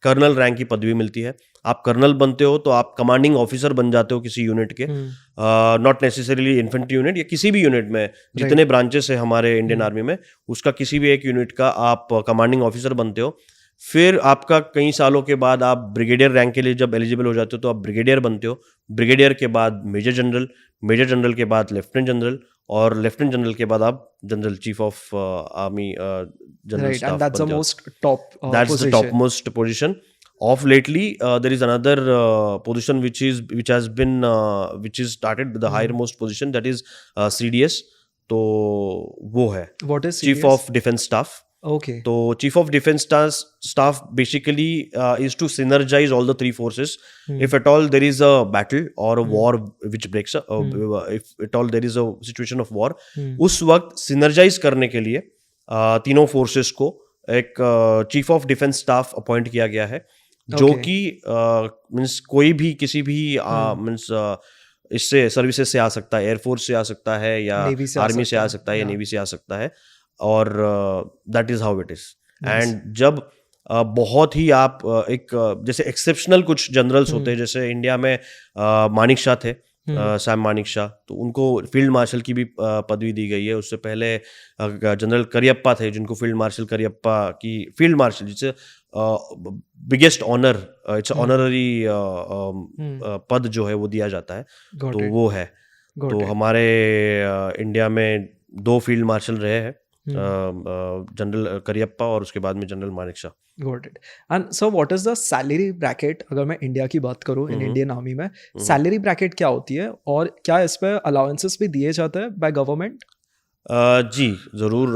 कर्नल रैंक की पदवी मिलती है। आप कर्नल बनते हो तो आप कमांडिंग ऑफिसर बन जाते हो किसी यूनिट के, नॉट नेसेसरीली इन्फेंट्री यूनिट, या किसी भी यूनिट में जितने ब्रांचेस है हमारे इंडियन आर्मी में, उसका किसी भी एक यूनिट का आप कमांडिंग ऑफिसर बनते हो। फिर आपका कई सालों के बाद आप ब्रिगेडियर रैंक के लिए जब एलिजिबल हो जाते हो तो आप ब्रिगेडियर बनते हो। ब्रिगेडियर के बाद मेजर जनरल, मेजर जनरल के बाद लेफ्टिनेंट जनरल, और लेफ्टिनेंट जनरल के बाद आप general chief of army general right, and staff that's the बन जाओ। Most top That's the position. topmost position. Of lately, there is another position which is started with the highermost position, that is CDS. तो वो है what is chief of defence staff. Okay. तो chief of defence staff basically is to synergize all the three forces. If at all there is a battle or a war which breaks up, if at all there is a situation of war, उस वक्त synergize करने के लिए तीनों forces को एक chief of defence staff appoint किया गया है, जो Okay. कि मीन्स कोई भी किसी भी मीन्स इससे सर्विसेज से आ सकता है, एयरफोर्स से आ सकता है, या Navy से आ आर्मी से आ सकता है, सकता है, या yeah. नेवी से आ सकता है। और that is how it is. Nice. And जब बहुत ही आप जैसे एक्सेप्शनल कुछ जनरल्स होते हैं, जैसे इंडिया में मानिक शाह थे, सैम मानिक शाह, तो उनको फील्ड मार्शल की भी पदवी दी गई है। उससे पहले जनरल करियप्पा थे, जिनको फील्ड मार्शल करियप्पा की फील्ड मार्शल, जिसे बिगेस्ट ऑनर, इट्स ऑनररी पद जो है वो दिया जाता है। Got तो it. वो है। Got तो it. हमारे इंडिया में 2 फील्ड मार्शल रहे हैं, जनरल करियप्पा और उसके बाद में general Manik Shah. Got it. And so what is the salary bracket? अगर मैं इंडिया की बात करूँ, इन इंडियन आर्मी में सैलरी ब्रैकेट क्या होती है, और क्या इस पे अलाउंसेस भी दिए जाते हैं बाय गवर्नमेंट? जी ज़रूर।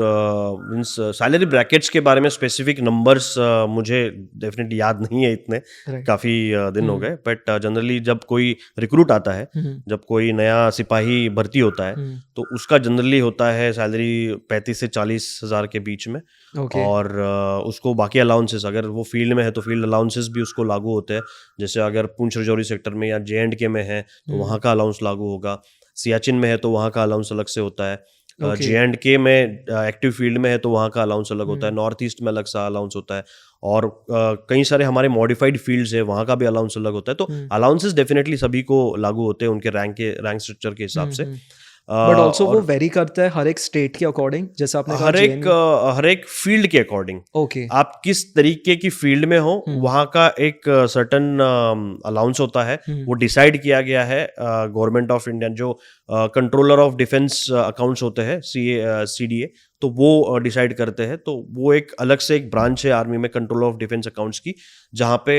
मीन्स सैलरी ब्रैकेट्स के बारे में स्पेसिफिक नंबर्स मुझे डेफिनेटली याद नहीं है इतने, Right. काफ़ी दिन हो गए। बट जनरली जब कोई रिक्रूट आता है, जब कोई नया सिपाही भर्ती होता है, तो उसका जनरली होता है सैलरी 35 से 40 हज़ार के बीच में। Okay. और उसको बाकी अलाउंसेस, अगर वो फील्ड में है तो फील्ड अलाउंसेस भी उसको लागू होते हैं। जैसे अगर पुंछ राजौरी सेक्टर में या J&K में है तो वहाँ का अलाउंस लागू होगा, सियाचिन में है तो वहाँ का अलाउंस अलग से होता है, Okay. J&K में एक्टिव फील्ड में है तो वहाँ का अलाउंस अलग होता है, नॉर्थ ईस्ट में अलग सा अलाउंस होता है, और कई सारे हमारे मॉडिफाइड फील्ड्स है, वहाँ का भी अलाउंस अलग होता है। तो अलाउंसेस डेफिनेटली सभी को लागू होते हैं उनके रैंक स्ट्रक्चर के हिसाब से। बट ऑल्सो वो वेरी करता है हर एक स्टेट के अकॉर्डिंग, जैसे आपने कहा हर एक फील्ड के अकॉर्डिंग। ओके। आप किस तरीके की फील्ड में हो, वहाँ का एक सर्टन अलाउंस होता है, वो डिसाइड किया गया है गवर्नमेंट ऑफ इंडिया, जो कंट्रोलर ऑफ डिफेंस अकाउंट्स होते हैं, CDA, तो वो डिसाइड करते हैं। तो वो एक अलग से एक ब्रांच है आर्मी में, कंट्रोल ऑफ डिफेंस अकाउंट्स की, जहाँ पे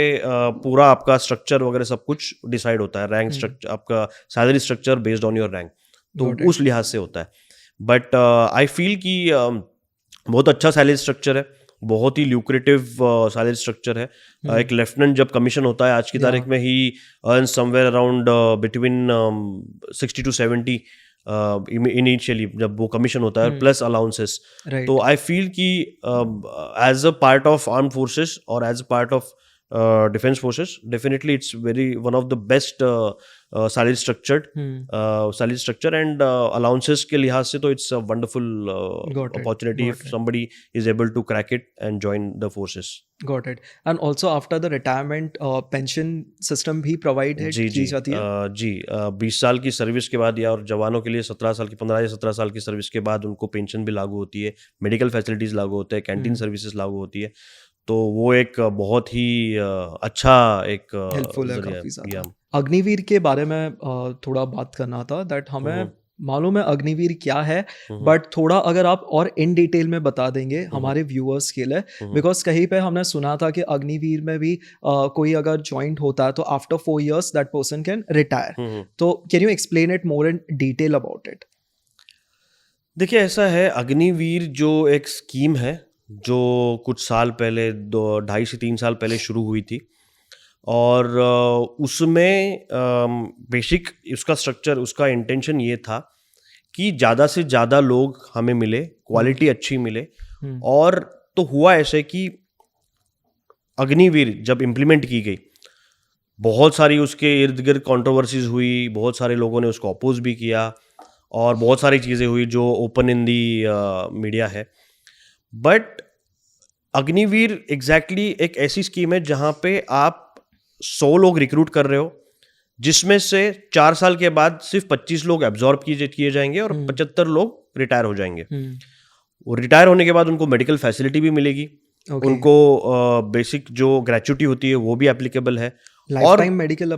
पूरा आपका स्ट्रक्चर वगैरह सब कुछ डिसाइड होता है, रैंक स्ट्रक्चर, आपका salary structure based on your rank, तो उस लिहाज से होता है। बट आई फील कि बहुत अच्छा सैलरी स्ट्रक्चर है, बहुत ही ल्यूक्रेटिव सैलरी स्ट्रक्चर है। एक लेफ्टिनेंट जब कमीशन होता है आज की तारीख में, he earn somewhere around between 60 to 70 initially जब वो कमीशन होता है, प्लस अलाउंसेस। तो आई फील कि as a part of armed forces और as a part of defence forces, definitely it's very one of the best salary structure and allowances के लिहाज से तो it's a wonderful opportunity if somebody is able to crack it and join the forces. Got it. And also after the retirement, pension system भी provide है की जाती है? जी 20 साल की सर्विस के बाद, या और जवानों के लिए 17 साल की 15 या 17 साल की सर्विस के बाद उनको पेंशन भी लागू होती है, मेडिकल फैसिलिटीज़ लागू होते हैं, कैंटीन सर्विसेज लागू होती है। तो वो एक बहुत ही अच्छा एक हेल्पफुल है जरिया काफ़ी है। ज़्यादा। अग्निवीर के बारे में थोड़ा बात करना था, दैट हमें मालूम है अग्निवीर क्या है, बट थोड़ा अगर आप और इन डिटेल में बता देंगे हमारे व्यूअर्स के लिए, बिकॉज कहीं पे हमने सुना था कि अग्निवीर में भी कोई अगर ज्वाइंट होता है तो after 4 years that person can retire. तो can you explain it more in detail about it? देखिए, ऐसा है, अग्निवीर जो एक स्कीम है जो कुछ साल पहले 2.5 से 3 साल पहले शुरू हुई थी, और उसमें बेसिक उसका स्ट्रक्चर, उसका इंटेंशन ये था कि ज़्यादा से ज़्यादा लोग हमें मिले, क्वालिटी अच्छी मिले। और तो हुआ ऐसे कि अग्निवीर जब इम्प्लीमेंट की गई, बहुत सारी उसके इर्द गिर्द कॉन्ट्रोवर्सीज हुई, बहुत सारे लोगों ने उसको अपोज भी किया, और बहुत सारी चीज़ें हुई जो ओपन इन दी मीडिया है। बट अग्निवीर एग्जैक्टली एक ऐसी स्कीम है जहाँ पे आप 100 लोग रिक्रूट कर रहे हो, जिसमें से 4 साल के बाद सिर्फ 25 लोग एब्जॉर्ब किए जाएंगे और 75 लोग रिटायर हो जाएंगे। वो रिटायर होने के बाद उनको मेडिकल फैसिलिटी भी मिलेगी, उनको बेसिक जो ग्रेच्युटी होती है वो भी एप्लीकेबल है, लाइफ टाइम मेडिकल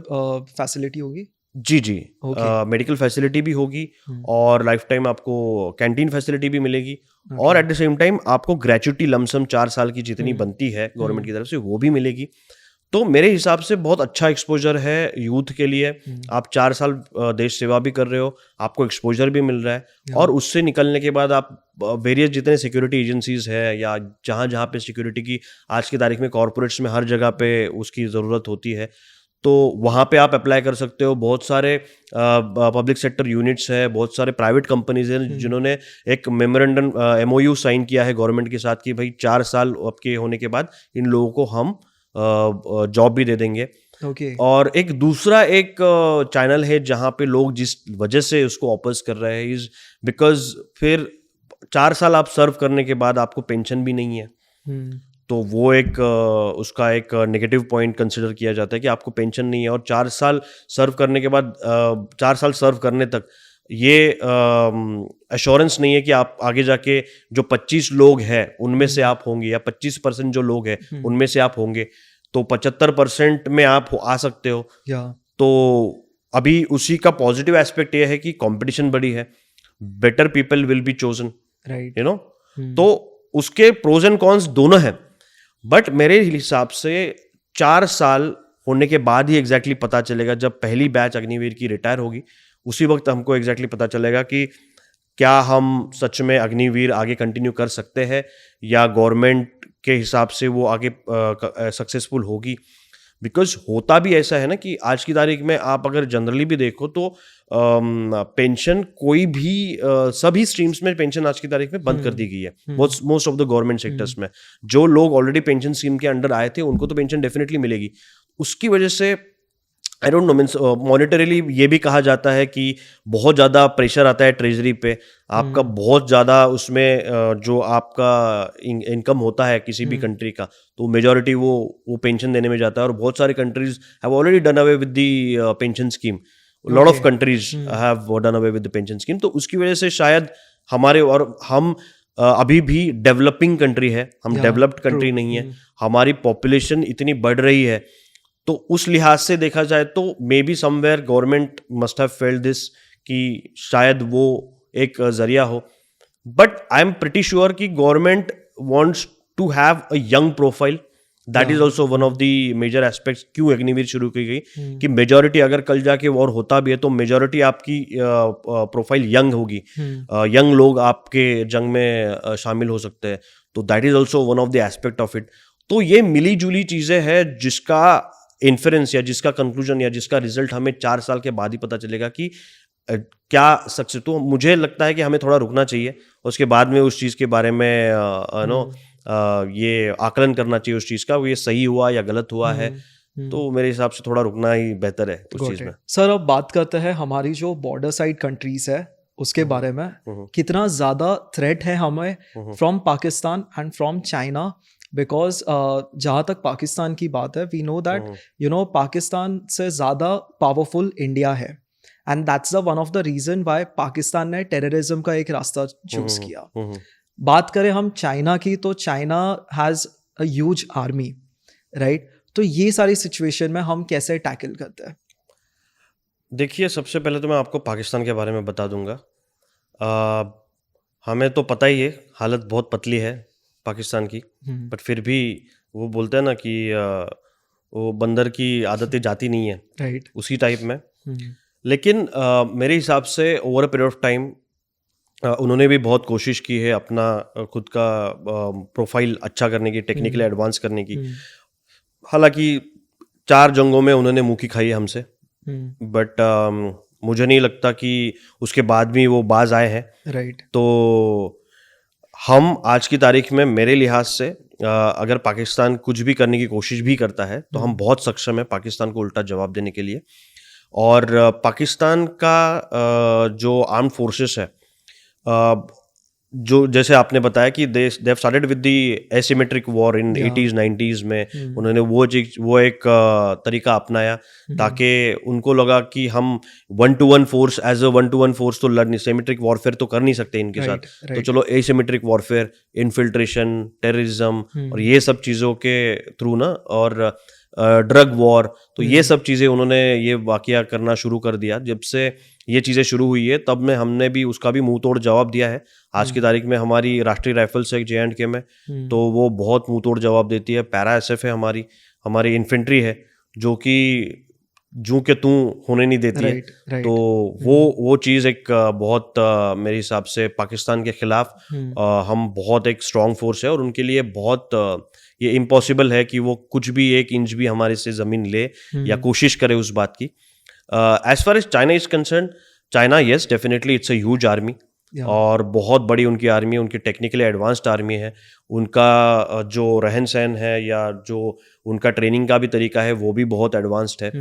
फैसिलिटी होगी। जी मेडिकल फैसिलिटी भी होगी, और लाइफ टाइम आपको कैंटीन फैसिलिटी भी मिलेगी, और एट द सेम टाइम आपको ग्रेच्युटी लमसम 4 साल की जितनी बनती है गवर्नमेंट की तरफ से वो भी मिलेगी। तो मेरे हिसाब से बहुत अच्छा एक्सपोजर है यूथ के लिए। आप 4 साल देश सेवा भी कर रहे हो, आपको एक्सपोजर भी मिल रहा है, और उससे निकलने के बाद आप वेरियस जितने सिक्योरिटी एजेंसीज है, या जहाँ पे सिक्योरिटी की आज की तारीख में कॉर्पोरेट्स में हर जगह पे उसकी ज़रूरत होती है, तो वहाँ पे आप अप्लाई कर सकते हो। बहुत सारे पब्लिक सेक्टर यूनिट्स है, बहुत सारे प्राइवेट कंपनीज हैं जिन्होंने एक मेमोरेंडम MOU साइन किया है गवर्नमेंट के साथ कि भाई 4 साल आपके होने के बाद इन लोगों को हम जॉब भी दे देंगे। और एक दूसरा एक चैनल है जहाँ पे लोग जिस वजह से उसको ऑपोज कर रहे हैं, इज बिकॉज फिर 4 साल आप सर्व करने के बाद आपको पेंशन भी नहीं है, तो वो एक उसका एक नेगेटिव पॉइंट कंसिडर किया जाता है कि आपको पेंशन नहीं है, और 4 साल सर्व करने के बाद 4 साल सर्व करने तक ये एश्योरेंस नहीं है कि आप आगे जाके जो 25 लोग हैं उनमें से आप होंगे, या 25% जो लोग हैं उनमें से आप होंगे, तो 75% में आप आ सकते हो। तो अभी उसी का पॉजिटिव एस्पेक्ट ये है कि कंपटीशन बड़ी है, better people will be chosen, you know. तो उसके प्रोज एंड कॉन्स दोनों हैं, बट मेरे हिसाब से 4 साल होने के बाद ही एग्जैक्टली पता चलेगा, जब पहली बैच अग्निवीर की रिटायर होगी उसी वक्त हमको एग्जैक्टली पता चलेगा कि क्या हम सच में अग्निवीर आगे कंटिन्यू कर सकते हैं, या गवर्नमेंट के हिसाब से वो आगे सक्सेसफुल होगी। बिकॉज होता भी ऐसा है ना कि आज की तारीख में आप अगर जनरली भी देखो तो पेंशन कोई भी सभी स्ट्रीम्स में पेंशन आज की तारीख में बंद कर दी गई है, most of the government sectors में। जो लोग ऑलरेडी पेंशन स्कीम के अंडर आए थे उनको तो पेंशन डेफिनेटली मिलेगी। उसकी वजह से I don't know, means monetarily ये भी कहा जाता है कि बहुत ज़्यादा प्रेशर आता है ट्रेजरी पे, आपका बहुत ज़्यादा उसमें जो आपका इनकम होता है किसी भी कंट्री का, तो मेजॉरिटी वो पेंशन देने में जाता है, और बहुत सारी countries have already done away with the pension scheme. Lot of countries have done away with the pension scheme. तो उसकी वजह से शायद हमारे, और हम अभी भी डेवलपिंग कंट्री है, हम डेवलप्ड कंट्री नहीं है, हमारी पॉपुलेशन इतनी बढ़ रही है, तो उस लिहाज से देखा जाए तो maybe somewhere government must have failed this, कि शायद वो एक जरिया हो। But I am pretty sure कि government wants to have a young profile, that is also one of the major aspects क्यों अग्निवीर शुरू की गई कि मेजोरिटी अगर कल जाके वॉर होता भी है तो मेजोरिटी आपकी प्रोफाइल यंग होगी, यंग लोग आपके जंग में शामिल हो सकते हैं, तो that is also one of the aspect of it. तो ये मिली जुली चीजें हैं जिसका इन्फरेंस या जिसका कंक्लूजन या जिसका रिजल्ट हमें 4 साल के बाद ही पता चलेगा कि क्या सक्सेस। तो मुझे लगता है कि हमें थोड़ा रुकना चाहिए, उसके बाद में उस चीज़ के बारे में ये आकलन करना चाहिए उस चीज़ का, वो ये सही हुआ या गलत हुआ है। तो मेरे हिसाब से थोड़ा रुकना ही बेहतर है उस चीज़ में। सर अब बात करते हैं हमारी जो बॉर्डर साइड कंट्रीज है उसके बारे में, कितना ज़्यादा थ्रेट है हमें from Pakistan and from China, because जहाँ तक पाकिस्तान की बात है वी नो दैट पाकिस्तान से ज़्यादा पावरफुल इंडिया है, and that's the one of the reason why Pakistan ने टेररिज्म का एक रास्ता चूज किया। बात करें हम चाइना की, तो China has a huge army, right? तो ये सारी सिचुएशन में हम कैसे टैकल करते हैं? देखिए, सबसे पहले तो मैं आपको पाकिस्तान के बारे में बता दूंगा। हमें तो पता ही है हालत बहुत पतली है पाकिस्तान की, बट फिर भी वो बोलते हैं ना कि वो बंदर की आदतें जाती नहीं है, राइट? उसी टाइप में। लेकिन मेरे हिसाब से over a period of time उन्होंने भी बहुत कोशिश की है अपना खुद का प्रोफाइल अच्छा करने की, टेक्निकली एडवांस करने की। हालांकि 4 जंगों में उन्होंने मुँह की खाई है हमसे, बट मुझे नहीं लगता कि उसके बाद भी वो बाज आए हैं, राइट? तो हम आज की तारीख में मेरे लिहाज से अगर पाकिस्तान कुछ भी करने की कोशिश भी करता है तो हम बहुत सक्षम है पाकिस्तान को उल्टा जवाब देने के लिए। और पाकिस्तान का जो आर्म फोर्सेस है, जो जैसे आपने बताया कि they have started with the asymmetric war in 80s 90s में, उन्होंने वो एक तरीका अपनाया ताकि उनको लगा कि हम 1-to-1 force as a 1-to-1 force तो लड़ नहीं, सिमेट्रिक वॉरफेयर तो कर नहीं सकते इनके साथ, तो चलो एसिमेट्रिक वॉरफेयर, इन्फिल्ट्रेशन, टेररिज्म और ये सब चीज़ों के थ्रू ना, और ड्रग वॉर, तो ये सब चीज़ें उन्होंने ये वाकया करना शुरू कर दिया। जब से ये चीज़ें शुरू हुई है तब में हमने भी उसका भी मुंह तोड़ जवाब दिया है। आज की तारीख में हमारी राष्ट्रीय राइफल्स है JNK में, तो वो बहुत मुंह तोड़ जवाब देती है। पैरा SF है हमारी इन्फेंट्री है जो कि जूं के तू होने नहीं देती है। तो वो चीज़ एक बहुत मेरे हिसाब से पाकिस्तान के खिलाफ हम बहुत एक स्ट्रॉन्ग फोर्स है, और उनके लिए बहुत ये इम्पॉसिबल है कि वो कुछ भी 1 इंच भी हमारे से ज़मीन ले या कोशिश करे उस बात की। As far as China is concern, China yes definitely it's a huge army, और बहुत बड़ी उनकी आर्मी है, उनकी टेक्निकली एडवांस्ड आर्मी है, उनका जो रहन सहन है या जो उनका ट्रेनिंग का भी तरीका है वो भी बहुत एडवांस्ड है।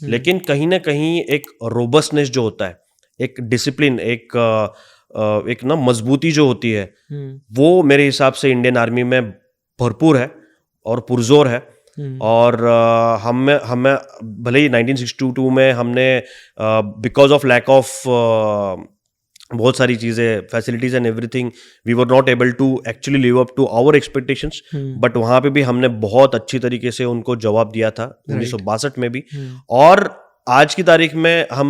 लेकिन कहीं ना कहीं एक रोबस्टनेस जो होता है, एक डिसिप्लिन, एक ना मजबूती जो होती है, वो मेरे हिसाब से इंडियन आर्मी में भरपूर है और पुरजोर है। और हमें भले ही 1962 में हमने बिकॉज ऑफ लैक ऑफ बहुत सारी चीज़ें, facilities and everything, we were not able to actually live up to our expectations, but वहाँ पे भी हमने बहुत अच्छी तरीके से उनको जवाब दिया था 1962 में भी। और आज की तारीख में हम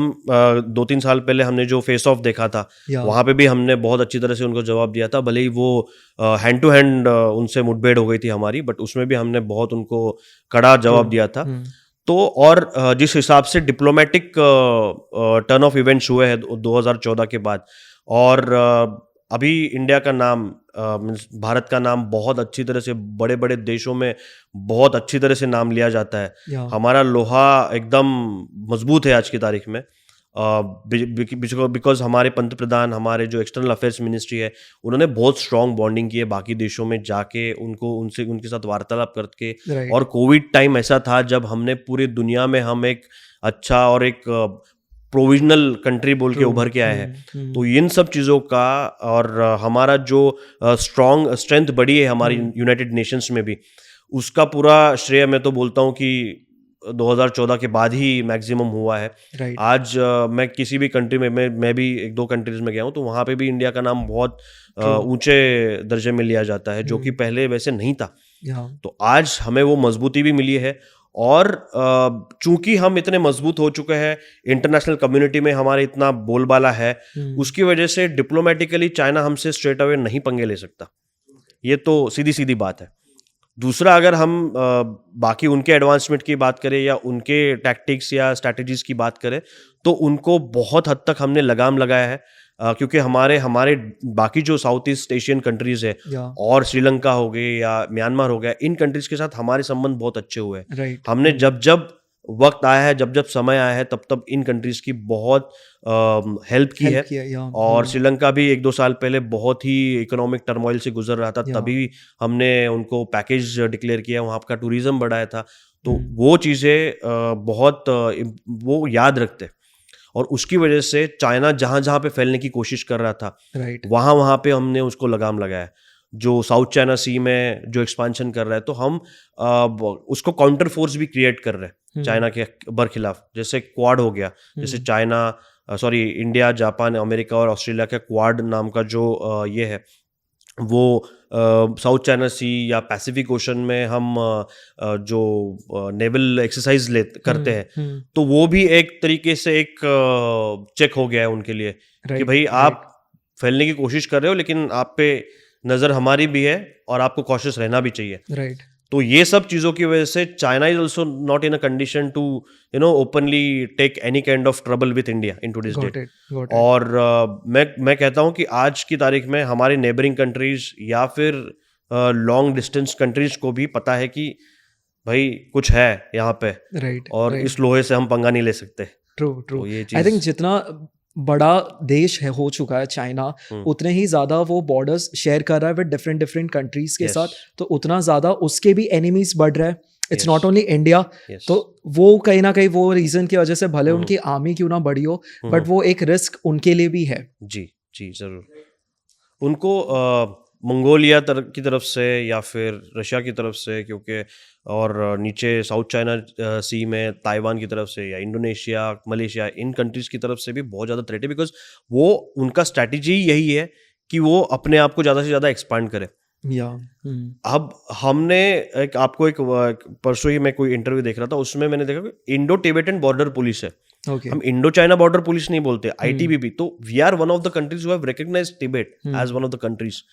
2-3 साल पहले हमने जो फेस ऑफ देखा था, वहाँ पे भी हमने बहुत अच्छी तरह से उनको जवाब दिया था। भले ही वो हैंड टू हैंड उनसे मुठभेड़ हो गई थी हमारी, बट उसमें भी हमने बहुत उनको कड़ा जवाब दिया था। तो और जिस हिसाब से डिप्लोमेटिक टर्न ऑफ इवेंट्स हुए हैं 2014 के बाद, और अभी इंडिया का नाम, भारत का नाम बहुत अच्छी तरह से बड़े बड़े देशों में बहुत अच्छी तरह से नाम लिया जाता है। हमारा लोहा एकदम मजबूत है आज की तारीख में, बिकॉज हमारे पंत प्रधान, हमारे जो एक्सटर्नल अफेयर्स मिनिस्ट्री है, उन्होंने बहुत स्ट्रॉन्ग बॉन्डिंग की है बाकी देशों में जाके, उनके साथ वार्तालाप करके। और कोविड टाइम ऐसा था जब हमने पूरी दुनिया में हम एक अच्छा और एक प्रोविजनल कंट्री बोल के उभर के आए हैं। तो इन सब चीज़ों का, और हमारा जो स्ट्रेंथ बढ़ी है हमारी यूनाइटेड नेशंस में भी, उसका पूरा श्रेय मैं तो बोलता हूँ कि 2014 के बाद ही मैक्सिमम हुआ है। आज मैं किसी भी कंट्री में, मैं भी 1-2 कंट्रीज में गया हूँ, तो वहाँ पे भी इंडिया का नाम बहुत ऊंचे दर्जे में लिया जाता है, जो कि पहले वैसे नहीं था। तो आज हमें वो मजबूती भी मिली है, और चूंकि हम इतने मजबूत हो चुके हैं, इंटरनेशनल कम्युनिटी में हमारे इतना बोलबाला है, उसकी वजह से डिप्लोमेटिकली चाइना हमसे स्ट्रेट अवे नहीं पंगे ले सकता। ये तो सीधी सीधी बात है। दूसरा, अगर हम बाकी उनके एडवांसमेंट की बात करें या उनके टैक्टिक्स या स्ट्रैटेजीज की बात करें, तो उनको बहुत हद तक हमने लगाम लगाया है, क्योंकि हमारे हमारे बाकी जो साउथ ईस्ट एशियन कंट्रीज है या और श्रीलंका हो गए या म्यांमार हो गया, इन कंट्रीज के साथ हमारे संबंध बहुत अच्छे हुए हैं। राइट हमने जब जब वक्त आया है, जब जब समय आया है, तब तब इन कंट्रीज की बहुत हेल्प की हेल्प है। किया या और श्रीलंका भी 1-2 साल पहले बहुत ही इकोनॉमिक टर्मोइल से गुजर रहा था, या तभी हमने उनको पैकेज डिक्लेयर किया, वहाँ का टूरिज्म बढ़ाया था। तो हम्म, वो चीज़ें बहुत वो याद रखते हैं। और उसकी वजह से चाइना जहाँ-जहाँ पे फैलने की कोशिश कर रहा था, राइट वहाँ-वहाँ पे हमने उसको लगाम लगाया। जो साउथ चाइना सी में जो एक्सपांशन कर रहा है, तो हम उसको काउंटर फोर्स भी क्रिएट कर रहे हैं चाइना के बरखिलाफ। जैसे क्वाड हो गया, जैसे चाइना इंडिया, जापान, अमेरिका और ऑस्ट्रेलिया का क्वाड नाम का जो ये है, वो साउथ चाइना सी या पैसिफिक ओशन में हम जो नेवल एक्सरसाइज करते हैं, तो वो भी एक तरीके से एक चेक हो गया है उनके लिए कि राइट भाई राइट आप फैलने की कोशिश कर रहे हो, लेकिन आप पे नज़र हमारी भी है और आपको कॉशियस रहना भी चाहिए। राइट तो ये सब चीज़ों की वजह से China is also not in a condition to openly take any kind of trouble with India in today's date. Got it और मैं कहता हूँ कि आज की तारीख में हमारे नेबरिंग कंट्रीज या फिर लॉन्ग डिस्टेंस कंट्रीज को भी पता है कि भाई कुछ है यहाँ पे, राइट और राइट इस लोहे से हम पंगा नहीं ले सकते। ट्रू ट्रू तो ये आई थिंक चीज़ जितना बड़ा देश है हो चुका है चाइना, उतने ही ज़्यादा वो बॉर्डर्स शेयर कर रहा है विद डिफरेंट डिफरेंट कंट्रीज के यस साथ, तो उतना ज़्यादा उसके भी एनिमीज बढ़ रहे हैं। It's yes not only India. Yes तो वो कहीं ना कहीं वो रीज़न की वजह से भले उनकी आर्मी क्यों ना बढ़ी हो, बट वो एक रिस्क उनके लिए भी है। जी जी ज़रूर। उनको मंगोलिया की तरफ से या फिर रशिया की तरफ से, क्योंकि और नीचे साउथ चाइना सी में ताइवान की तरफ से या इंडोनेशिया, मलेशिया, इन कंट्रीज़ की तरफ से भी बहुत ज़्यादा थ्रेट है, बिकॉज़ वो उनका स्ट्रैटेजी यही है कि वो अपने आप को ज़्यादा से ज़्यादा एक्सपांड करे। या अब हमने परसों ही मैं कोई इंटरव्यू देख रहा था, उसमें मैंने देखा कि इंडो टिबेटन बॉर्डर पुलिस है। ओके हम इंडो चाइना बॉर्डर पुलिस नहीं बोलते, आईटीबीपी। तो we are one of the countries who have recognised Tibet as one of the countries.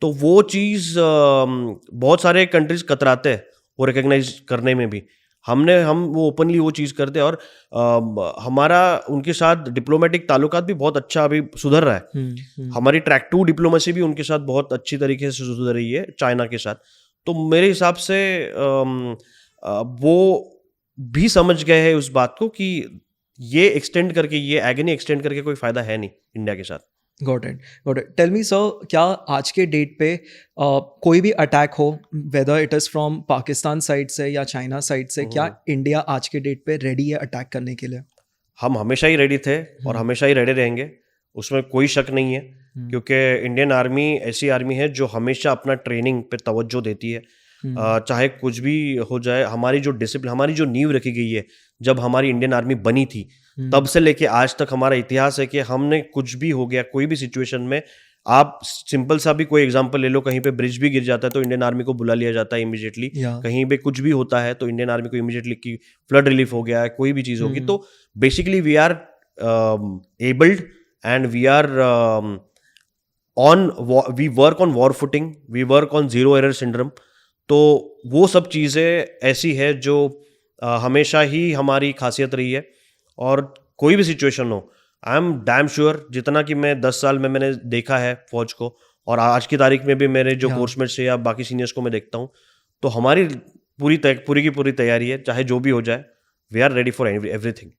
तो वो चीज़ बहुत सारे कंट्रीज कतराते हैं वो रिकॉग्नाइज करने में भी। हम वो ओपनली वो चीज़ करते हैं, और हमारा उनके साथ डिप्लोमेटिक ताल्लुकात भी बहुत अच्छा अभी सुधर रहा है। हमारी ट्रैक टू डिप्लोमेसी भी उनके साथ बहुत अच्छी तरीके से सुधर रही है चाइना के साथ। तो मेरे हिसाब से वो भी समझ गए हैं उस बात को कि ये एक्सटेंड करके, ये एगनी एक्सटेंड करके कोई फायदा है नहीं इंडिया के साथ। Got it got it. Tell me sir, क्या आज के डेट पे कोई भी अटैक हो, whether it is from Pakistan side से या चाइना साइड से, क्या इंडिया आज के डेट पे रेडी है अटैक करने के लिए? हम हमेशा ही रेडी थे और हमेशा ही रेडी रहेंगे, उसमें कोई शक नहीं है, क्योंकि इंडियन आर्मी ऐसी आर्मी है जो हमेशा अपना ट्रेनिंग पे तवज्जो देती है। चाहे कुछ भी हो जाए, हमारी जो डिसिप्लिन, हमारी जो नींव रखी गई है जब हमारी इंडियन आर्मी बनी थी, तब से लेके आज तक हमारा इतिहास है कि हमने कुछ भी हो गया, कोई भी सिचुएशन में, आप सिंपल सा भी कोई एग्जांपल ले लो, कहीं पे ब्रिज भी गिर जाता है तो इंडियन आर्मी को बुला लिया जाता है इमीडिएटली। या कहीं पे कुछ भी होता है तो इंडियन आर्मी को इमीडिएटली, की फ्लड रिलीफ हो गया है, कोई भी चीज़ होगी, तो basically we are abled and we are we work on war footing, we work on zero error syndrome. तो वो सब चीज़ें ऐसी है जो हमेशा ही हमारी खासियत रही है, और कोई भी सिचुएशन हो, आई एम डैम श्योर, जितना कि मैं 10 साल में मैंने देखा है फौज को, और आज की तारीख में भी मेरे जो या कोर्समेट्स है या बाकी सीनियर्स को मैं देखता हूँ, तो हमारी पूरी की पूरी तैयारी है, चाहे जो भी हो जाए, we are ready for everything.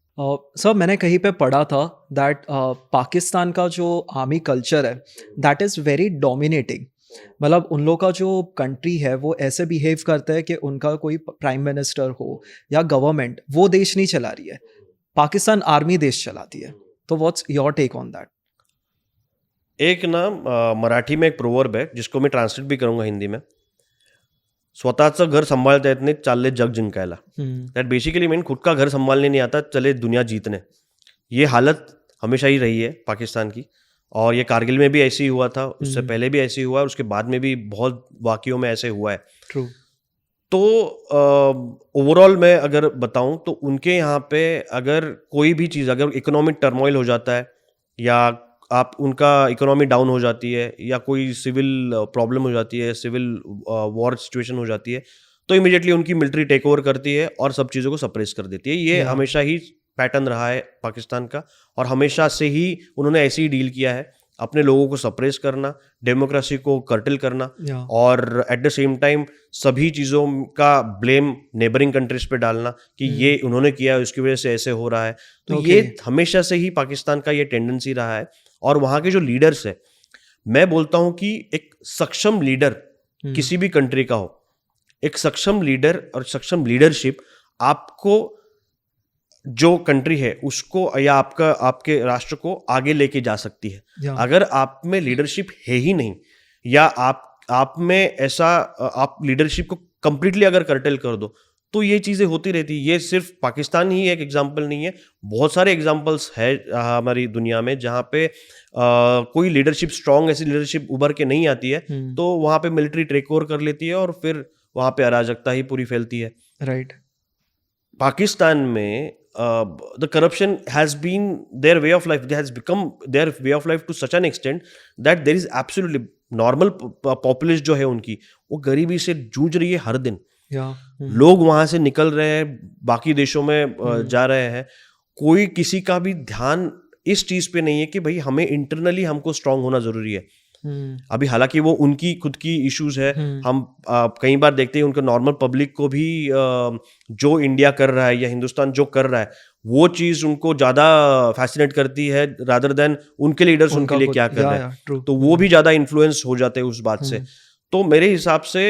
Sir, मैंने कहीं पे पढ़ा था दैट पाकिस्तान का जो आर्मी कल्चर है दैट इज़ वेरी डोमिनेटिंग। मतलब उन लोग का जो कंट्री है वो ऐसे बिहेव करता है कि उनका कोई प्राइम मिनिस्टर हो या गवर्नमेंट वो देश नहीं चला रही है, पाकिस्तान आर्मी देश चलाती है। तो what's your take on that? एक ना मराठी में एक प्रोवर्ब है, जिसको मैं ट्रांसलेट भी करूंगा हिंदी में, स्वतःचं घर सांभाळता येत नाही, चालले जग जिंकायला। दैट बेसिकली मीन खुद का घर संभालने नहीं आता, चले दुनिया जीतने। ये हालत हमेशा ही रही है पाकिस्तान की, और ये कारगिल में भी ऐसे ही हुआ था, उससे पहले भी ऐसे ही हुआ है, उसके बाद में भी बहुत वाक़ियों में ऐसे हुआ है। ट्रू। तो ओवरऑल मैं अगर बताऊं तो उनके यहाँ पे अगर कोई भी चीज़, अगर इकोनॉमिक टर्मोइल हो जाता है या आप उनका इकोनॉमी डाउन हो जाती है या कोई सिविल प्रॉब्लम हो जाती है, सिविल वॉर सिचुएशन हो जाती है, तो इमीडिएटली उनकी मिलिट्री टेक ओवर करती है और सब चीज़ों को सप्रेस कर देती है। ये या हमेशा ही पैटर्न रहा है पाकिस्तान का, और हमेशा से ही उन्होंने ऐसे ही डील किया है, अपने लोगों को सप्रेस करना, डेमोक्रेसी को कर्टेल करना, या और एट द सेम टाइम सभी चीज़ों का ब्लेम नेबरिंग कंट्रीज पे डालना कि ये उन्होंने किया है, उसकी वजह से ऐसे हो रहा है। तो ओके ये हमेशा से ही पाकिस्तान का ये टेंडेंसी रहा है। और वहाँ के जो लीडर्स है, मैं बोलता हूँ कि एक सक्षम लीडर किसी भी कंट्री का हो, एक सक्षम लीडर और सक्षम लीडरशिप आपको, जो कंट्री है उसको या आपके राष्ट्र को आगे लेके जा सकती है। या अगर आप में लीडरशिप है ही नहीं, या आप में ऐसा आप लीडरशिप को कंप्लीटली अगर कर्टेल कर दो, तो ये चीज़ें होती रहती है। ये सिर्फ पाकिस्तान ही एक एग्जाम्पल नहीं है, बहुत सारे एग्जाम्पल्स है हमारी दुनिया में जहाँ पे कोई लीडरशिप स्ट्रांग ऐसी लीडरशिप उभर के नहीं आती है, तो वहाँ पे मिलिट्री टेक ओवर कर लेती है और फिर वहाँ पे अराजकता ही पूरी फैलती है। राइट पाकिस्तान में the corruption has been their way of life. It has become their way of life to such an extent that there is absolutely normal populace जो है उनकी, वो गरीबी से जूझ रही है हर दिन। या लोग वहां से निकल रहे हैं, बाकी देशों में जा रहे हैं। कोई किसी का भी ध्यान इस चीज पे नहीं है कि भाई हमें इंटरनली हमको स्ट्रांग होना जरूरी है। अभी हालांकि वो उनकी खुद की इश्यूज है, हम कई बार देखते हैं उनका नॉर्मल पब्लिक को भी जो इंडिया कर रहा है या हिंदुस्तान जो कर रहा है वो चीज उनको ज्यादा फैसिनेट करती है रादर देन उनके लीडर्स उनके लिए क्या कर रहे हैं, तो वो भी ज्यादा इन्फ्लुएंस हो जाते हैं उस बात से। तो मेरे हिसाब से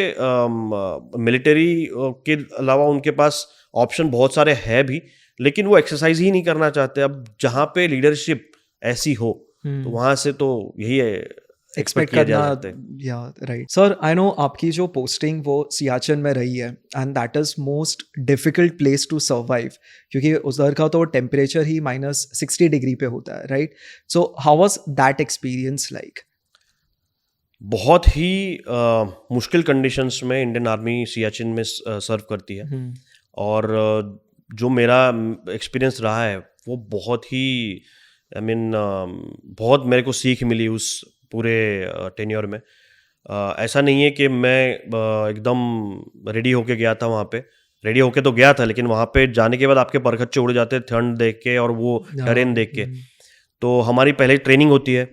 मिलिट्री के अलावा उनके पास ऑप्शन बहुत सारे हैं भी, लेकिन वो एक्सरसाइज ही नहीं करना चाहते। अब जहाँ पे लीडरशिप ऐसी हो तो वहां से तो यही है एक्सपेक्ट करना। या राइट सर, आई नो आपकी जो पोस्टिंग वो सियाचिन में रही है and that is most difficult place to survive, क्योंकि उधर का तो टेम्परेचर ही -60 डिग्री पे होता है, right? So how was that experience like? बहुत ही मुश्किल कंडीशंस में इंडियन आर्मी सियाचिन में सर्व करती है, और जो मेरा एक्सपीरियंस रहा है वो बहुत ही बहुत मेरे को सीख मिली उस पूरे टेन्योर में। ऐसा नहीं है कि मैं एकदम रेडी होके गया था वहाँ पे। रेडी होके तो गया था, लेकिन वहाँ पे जाने के बाद आपके परखच्चे उड़ जाते हैं ठंड देख के और वो टेरेन देख के। तो हमारी पहले ट्रेनिंग होती है,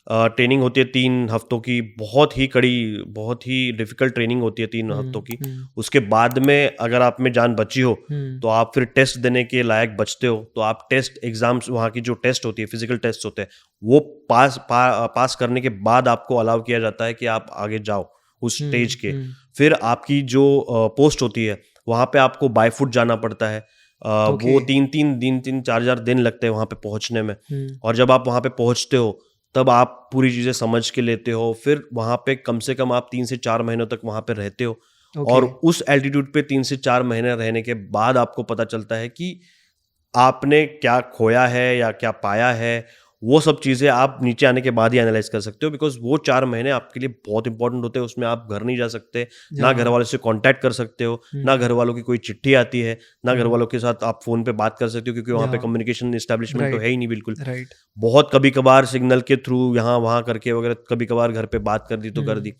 3 हफ्तों की, बहुत ही कड़ी, बहुत ही डिफिकल्ट ट्रेनिंग होती है 3 हफ्तों की। उसके बाद में अगर आप में जान बची हो तो आप फिर टेस्ट देने के लायक बचते हो, तो आप टेस्ट एग्जाम्स, वहाँ की जो टेस्ट होती है, फिजिकल टेस्ट होते हैं, वो पास करने के बाद आपको अलाउ किया जाता है कि आप आगे जाओ उस स्टेज के। फिर आपकी जो पोस्ट होती है वहाँ पे आपको बाय फुट जाना पड़ता है। वो 3-4 दिन लगते हैं वहाँ पे पहुँचने में, और जब आप वहाँ पे पहुँचते हो तब आप पूरी चीज़ें समझ के लेते हो। फिर वहाँ पे कम से कम आप 3 से 4 महीनों तक वहाँ पे रहते हो, और उस एल्टीट्यूड पे 3 से 4 महीने रहने के बाद आपको पता चलता है कि आपने क्या खोया है या क्या पाया है। वो सब चीज़ें आप नीचे आने के बाद ही एनालाइज कर सकते हो, बिकॉज वो 4 महीने आपके लिए बहुत इंपॉर्टेंट होते हैं। उसमें आप घर नहीं जा सकते, ना घर वालों से कांटेक्ट कर सकते हो, ना घर वालों की कोई चिट्ठी आती है, ना घर वालों के साथ आप फोन पे बात कर सकते हो, क्योंकि वहाँ पे कम्युनिकेशन एस्टेब्लिशमेंट तो है ही नहीं बिल्कुल। बहुत कभी कभार सिग्नल के थ्रू यहाँ वहाँ करके वगैरह कभी कभार घर पे बात कर दी तो कर दी।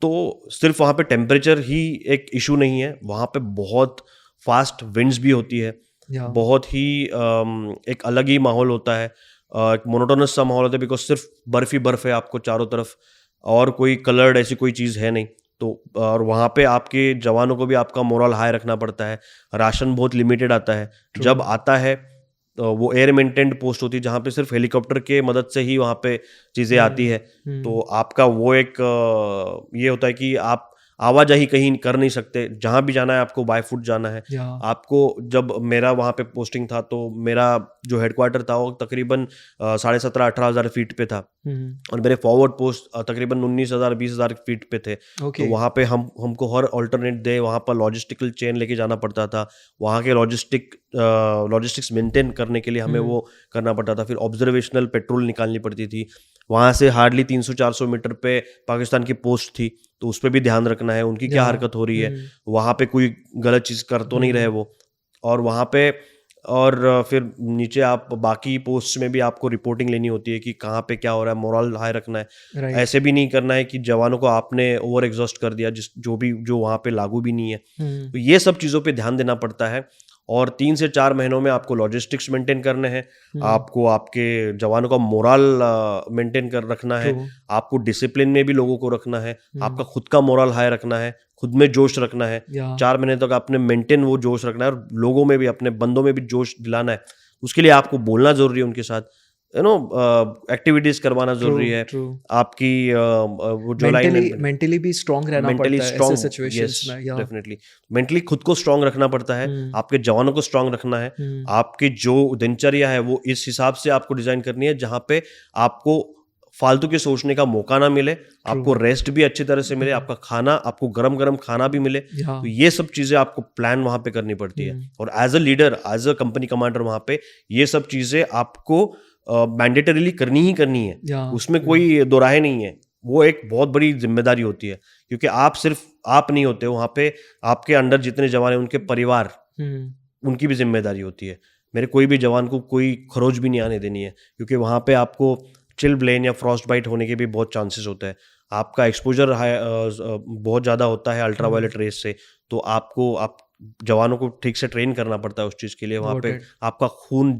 तो सिर्फ वहाँ पे टेम्परेचर ही एक इशू नहीं है, वहाँ पे बहुत फास्ट विंड्स भी होती है, बहुत ही एक अलग ही माहौल होता है, एक मोनोटोनस सा माहौल होता है, बिकॉज सिर्फ बर्फ ही बर्फ है आपको चारों तरफ, और कोई कलर्ड ऐसी कोई चीज़ है नहीं। तो और वहाँ पे आपके जवानों को भी आपका मोरल हाई रखना पड़ता है। राशन बहुत लिमिटेड आता है, जब आता है वो एयर मेंटेन्ड पोस्ट होती है जहाँ पे सिर्फ हेलीकॉप्टर के मदद से ही वहाँ पे चीज़ें आती है। तो आपका वो एक ये होता है कि आप आवाजाही कहीं कर नहीं सकते, जहाँ भी जाना है आपको बाय फुट जाना है। आपको जब मेरा वहाँ पे पोस्टिंग था तो मेरा जो हेडक्वार्टर था वो तकरीबन 17,000-18,000 फीट पे था, और मेरे फॉरवर्ड पोस्ट तकरीबन 19,000-20,000 फीट पे थे। तो वहाँ पे हमको हर ऑल्टरनेट डे वहाँ पर लॉजिस्टिकल चेन लेके जाना पड़ता था। वहाँ के लॉजिस्टिक्स मेंटेन करने के लिए हमें वो करना पड़ता था। फिर ऑब्जर्वेशनल पेट्रोल निकालनी पड़ती थी। वहाँ से हार्डली 300-400 मीटर पे पाकिस्तान की पोस्ट थी, तो उस पर भी ध्यान रखना है उनकी क्या हरकत हो रही है, वहाँ पे कोई गलत चीज़ कर तो नहीं रहे वो। और वहाँ पे और फिर नीचे आप बाकी पोस्ट में भी आपको रिपोर्टिंग लेनी होती है कि कहाँ पे क्या हो रहा है, मोरल हाई रखना है। राइट। ऐसे भी नहीं करना है कि जवानों को आपने ओवर एग्जॉस्ट कर दिया जो वहाँ पे लागू भी नहीं है। तो ये सब चीज़ों पे ध्यान देना पड़ता है। और 3 से 4 महीनों में आपको लॉजिस्टिक्स मेंटेन करने हैं, आपको आपके जवानों का मोरल मेंटेन कर रखना है, आपको डिसिप्लिन में भी लोगों को रखना है, आपका खुद का मोरल हाई रखना है, खुद में जोश रखना है। 4 महीने तक आपने मेंटेन वो जोश रखना है और लोगों में भी, अपने बंदों में भी जोश दिलाना है। उसके लिए आपको बोलना जरूरी है उनके साथ, एक्टिविटीज करवाना जरूरी है। आपकी वो जो मेंटली भी स्ट्रांग रहना पड़ता है ऐसे सिचुएशंस में। डेफिनेटली मेंटली खुद को स्ट्रांग रखना पड़ता है, आपके जवानों को स्ट्रांग रखना है। आपकी जो दिनचर्या है वो इस हिसाब से आपको डिजाइन करनी है जहां पे आपको फालतू के सोचने का मौका ना मिले, आपको रेस्ट भी अच्छी तरह से मिले, आपका खाना, आपको गरम गरम खाना भी मिले। तो ये सब चीजें आपको प्लान वहां पे करनी पड़ती है। और as a leader, as a company commander वहां पे ये सब चीजें आपको मैंडेटरीली करनी ही करनी है। उसमें कोई दो राय नहीं है। वो एक बहुत बड़ी जिम्मेदारी होती है, क्योंकि आप सिर्फ आप नहीं होते वहां पे, आपके अंडर जितने जवान हैं उनके परिवार, उनकी भी जिम्मेदारी होती है। मेरे कोई भी जवान को कोई खरोच भी नहीं आने देनी है, क्योंकि वहां पे आपको चिल ब्लेन या फ्रॉस्ट बाइट होने के भी बहुत चांसेस होते हैं। आपका एक्सपोजर बहुत ज़्यादा होता है अल्ट्रावायलेट रेस से, तो आप जवानों को ठीक से ट्रेन करना पड़ता है उस चीज़ के लिए। वहाँ पे आपका खून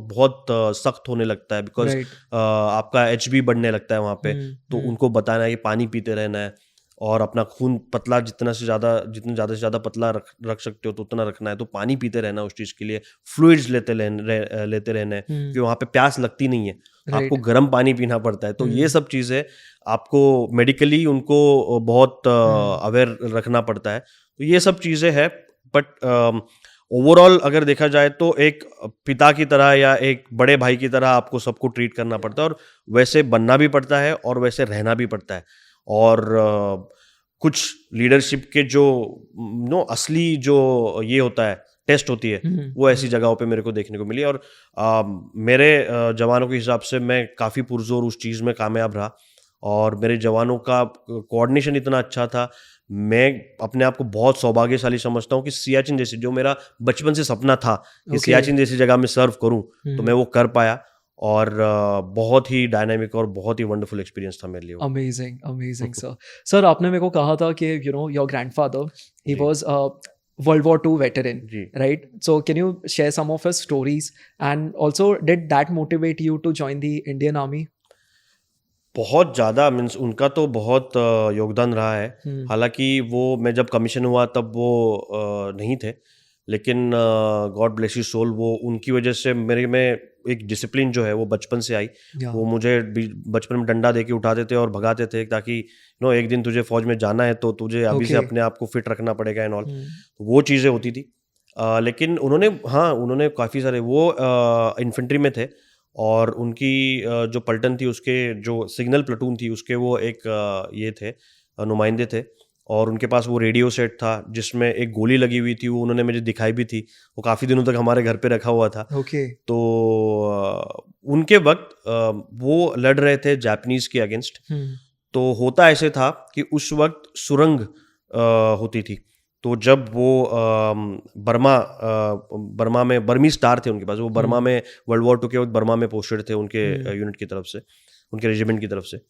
बहुत सख्त होने लगता है, बिकॉज आपका HB बढ़ने लगता है वहाँ पे। तो उनको बताना है कि पानी पीते रहना है और अपना खून पतला जितना ज़्यादा से ज़्यादा पतला रख सकते हो तो उतना रखना है। तो पानी पीते रहना उस चीज़ के लिए, फ्लूइड्स लेते रहना है, क्योंकि वहाँ पे प्यास लगती नहीं है, आपको गर्म पानी पीना पड़ता है। तो ये सब चीज़ें आपको मेडिकली उनको बहुत अवेयर रखना पड़ता है। तो ये सब चीज़ें हैं। बट ओवरऑल अगर देखा जाए तो एक पिता की तरह या एक बड़े भाई की तरह आपको सबको ट्रीट करना पड़ता है, और वैसे बनना भी पड़ता है और वैसे रहना भी पड़ता है। और कुछ लीडरशिप के जो असली जो ये होता है, टेस्ट होती है, वो ऐसी जगहों पे मेरे को देखने को मिली। और मेरे जवानों के हिसाब से मैं काफ़ी पुरजोर उस चीज़ में कामयाब रहा, और मेरे जवानों का कोऑर्डिनेशन इतना अच्छा था। मैं अपने आप को बहुत सौभाग्यशाली समझता हूँ कि सियाचिन जैसी, जो मेरा बचपन से सपना था कि सियाचिन जैसी जगह में सर्व करूँ, तो मैं वो कर पाया। और बहुत ही डायनामिक और बहुत ही वंडरफुल एक्सपीरियंस था मेरे लिए। अमेजिंग सर आपने मेरे को कहा था कि your grandfather he was World War II veteran, right? So can you share some of his stories, and also did that motivate you to join the Indian Army? बहुत ज़्यादा, मीन्स उनका तो बहुत योगदान रहा है। हालांकि वो, मैं जब कमीशन हुआ तब वो नहीं थे, लेकिन गॉड ब्लेस यू सोल, वो उनकी वजह से मेरे में एक डिसिप्लिन जो है वो बचपन से आई। वो मुझे बचपन में डंडा दे के उठाते थे और भगाते थे, ताकि एक दिन तुझे फौज में जाना है तो तुझे अभी से अपने आप को फिट रखना पड़ेगा एंड ऑल। वो चीज़ें होती थी। लेकिन उन्होंने काफ़ी सारे, वो इन्फेंट्री में थे, और उनकी जो पलटन थी, उसके जो सिग्नल प्लेटून थी, उसके वो एक ये थे, नुमाइंदे थे। और उनके पास वो रेडियो सेट था जिसमें एक गोली लगी हुई थी, वो उन्होंने मुझे दिखाई भी थी। वो काफ़ी दिनों तक हमारे घर पे रखा हुआ था। तो उनके वक्त वो लड़ रहे थे जापानीज के अगेंस्ट। तो होता ऐसे था कि उस वक्त सुरंग होती थी। तो जब वो बर्मा में, बर्मी स्टार थे उनके पास, वो बर्मा में वर्ल्ड वॉर 2 के वक्त बर्मा में पोस्टेड थे उनके यूनिट की तरफ से, उनके रेजिमेंट की तरफ से।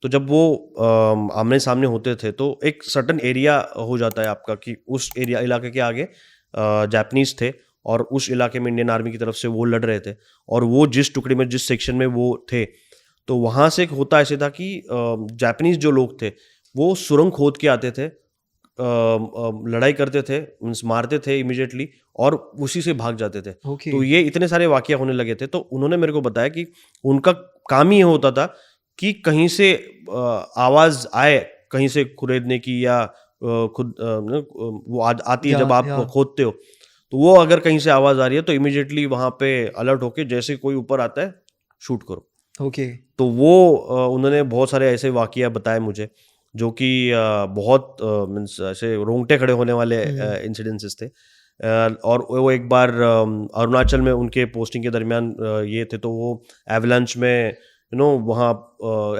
तो जब वो आमने सामने होते थे तो एक सर्टन एरिया हो जाता है आपका कि उस इलाके के आगे जापानीज थे, और उस इलाके में इंडियन आर्मी की तरफ से वो लड़ रहे थे। और वो जिस टुकड़ी में, जिस सेक्शन में वो थे, तो वहाँ से होता ऐसे था कि जापानीज जो लोग थे वो सुरंग खोद के आते थे, लड़ाई करते थे, मीन्स मारते थे इमीडिएटली, और उसी से भाग जाते थे। तो ये इतने सारे वाकया होने लगे थे। तो उन्होंने मेरे को बताया कि उनका काम ही होता था कि कहीं से आवाज़ आए, कहीं से खुरेदने की, या खुद वो आती है जब आप खोदते हो, तो वो अगर कहीं से आवाज़ आ रही है तो इमीडिएटली वहाँ पे अलर्ट होके जैसे कोई ऊपर आता है शूट करो। तो वो उन्होंने बहुत सारे ऐसे वाकया बताए मुझे, जो कि बहुत मीन्स ऐसे रोंगटे खड़े होने वाले इंसिडेंसेस थे। और वो एक बार अरुणाचल में उनके पोस्टिंग के दरमियान ये थे, तो वो एवलांच में वहाँ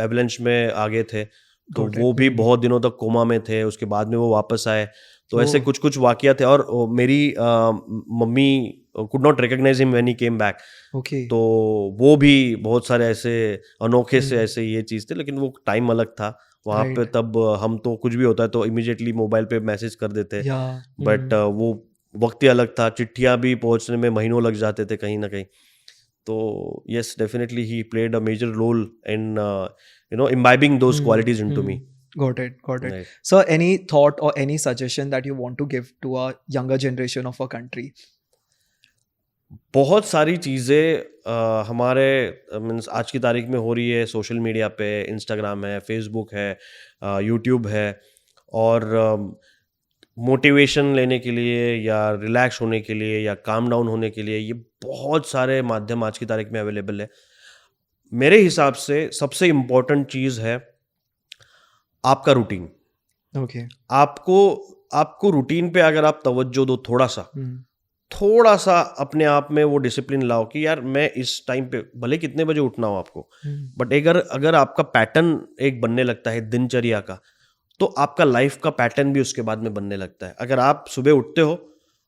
एवलांच में आ गए थे। तो वो भी बहुत दिनों तक कोमा में थे, उसके बाद में वो वापस आए। तो ऐसे कुछ वाकया थे। और मेरी mummy could not recognize him when he came back. Okay. तो वो भी बहुत सारे ऐसे अनोखे से ऐसे ये चीज़ थे, लेकिन वो टाइम अलग था वहाँ पे। Right. तब हम तो कुछ भी होता है तो इमीडिएटली मोबाइल पे मैसेज कर देते, Yeah. बट वो वक्त ही अलग था। चिट्ठियाँ भी पहुँचने में महीनों लग जाते थे कहीं ना कहीं। तो yes, definitely he played a major role in imbibing those qualities into me. Got it. Right. So, any thought or any suggestion that you want to give to a younger generation of our country? बहुत सारी चीज़ें हमारे means आज की तारीख में हो रही है सोशल मीडिया पे। इंस्टाग्राम है, फेसबुक है, यूट्यूब है, और मोटिवेशन लेने के लिए या रिलैक्स होने के लिए या काम डाउन होने के लिए ये बहुत सारे माध्यम आज की तारीख में अवेलेबल है। मेरे हिसाब से सबसे इम्पोर्टेंट चीज़ है आपका रूटीन। Okay. आपको रूटीन पे अगर आप तवज्जो दो, थोड़ा सा अपने आप में वो डिसिप्लिन लाओ कि यार मैं इस टाइम पे भले कितने बजे उठना हो आपको, बट अगर आपका पैटर्न एक बनने लगता है दिनचर्या का, तो आपका लाइफ का पैटर्न भी उसके बाद में बनने लगता है। अगर आप सुबह उठते हो,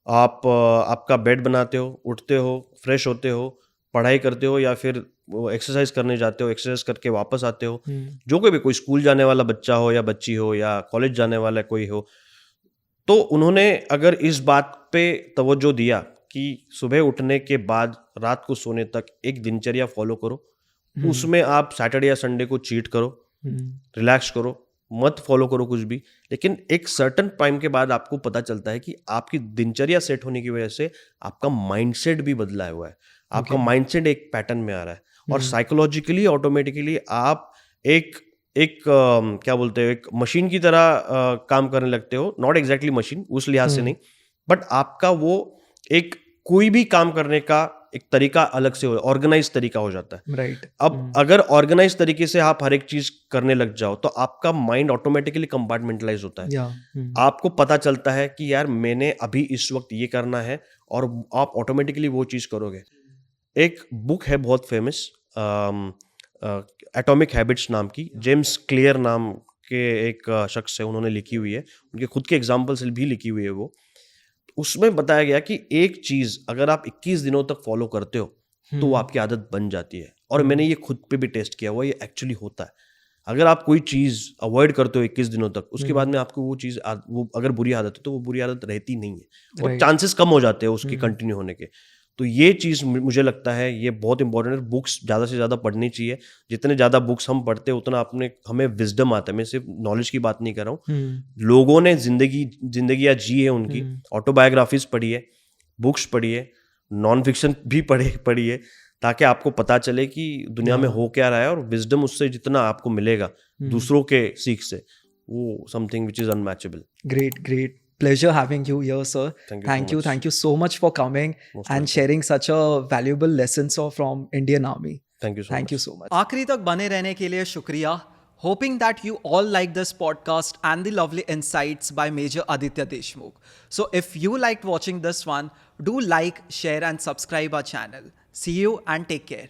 आप आपका बेड बनाते हो, उठते हो, फ्रेश होते हो, पढ़ाई करते हो, या फिर एक्सरसाइज करने जाते हो, एक्सरसाइज करके वापस आते हो, जो कोई स्कूल जाने वाला बच्चा हो या बच्ची हो या कॉलेज जाने वाला कोई हो, तो उन्होंने अगर इस बात पे तवज्जो दिया कि सुबह उठने के बाद रात को सोने तक एक दिनचर्या फॉलो करो, उसमें आप सैटरडे या संडे को चीट करो, रिलैक्स करो, मत फॉलो करो कुछ भी, लेकिन एक सर्टन टाइम के बाद आपको पता चलता है कि आपकी दिनचर्या सेट होने की वजह से आपका माइंडसेट भी बदला हुआ है। आपका माइंडसेट एक पैटर्न में आ रहा है, और साइकोलॉजिकली ऑटोमेटिकली आप एक क्या बोलते हैं, एक मशीन की तरह काम करने लगते हो। नॉट एग्जैक्टली मशीन उस लिहाज से नहीं, बट आपका वो एक कोई भी काम करने का एक तरीका अलग से ऑर्गेनाइज तरीका हो जाता है। Right. अब अगर ऑर्गेनाइज तरीके से आप हर एक चीज करने लग जाओ तो आपका माइंड ऑटोमेटिकली कंपार्टमेंटलाइज होता है। Yeah. आपको पता चलता है कि यार मैंने अभी इस वक्त ये करना है, और आप ऑटोमेटिकली वो चीज करोगे। एक बुक है बहुत फेमस, एटॉमिक हैबिट्स नाम की, जेम्स क्लियर नाम के एक शख्स है, उन्होंने लिखी हुई है, उनके खुद के एग्जाम्पल्स भी लिखी हुई है वो। उसमें बताया गया कि एक चीज अगर आप 21 दिनों तक फॉलो करते हो तो वो आपकी आदत बन जाती है, और मैंने ये खुद पे भी टेस्ट किया हुआ, ये एक्चुअली होता है। अगर आप कोई चीज अवॉइड करते हो 21 दिनों तक, उसके बाद में आपको वो चीज वो अगर बुरी आदत है तो वो बुरी आदत रहती नहीं है, और चांसेस कम हो जाते हैं उसकी कंटिन्यू होने के। तो ये चीज़ मुझे लगता है ये बहुत इंपॉर्टेंट है। बुक्स ज़्यादा से ज़्यादा पढ़नी चाहिए। जितने ज़्यादा बुक्स हम पढ़ते हैं उतना हमें विजडम आता है। मैं सिर्फ नॉलेज की बात नहीं कर रहा हूँ, लोगों ने जिंदगियाँ जी है, उनकी ऑटोबायोग्राफीज पढ़िए, बुक्स पढ़िए, नॉन फिक्शन भी पढ़िए, ताकि आपको पता चले कि दुनिया में हो क्या रहा है, और विजडम उससे जितना आपको मिलेगा दूसरों के सीख से, वो something which is unmatchable. Great. Pleasure having you here, sir. Thank you so much for coming and sharing such a valuable lessons from Indian Army. Thank you so much. आखिरी तक बने रहने के लिए शुक्रिया. Hoping that you all like this podcast and the lovely insights by Major Aditya Deshmukh. So if you liked watching this one, do like, share and subscribe our channel. See you and take care.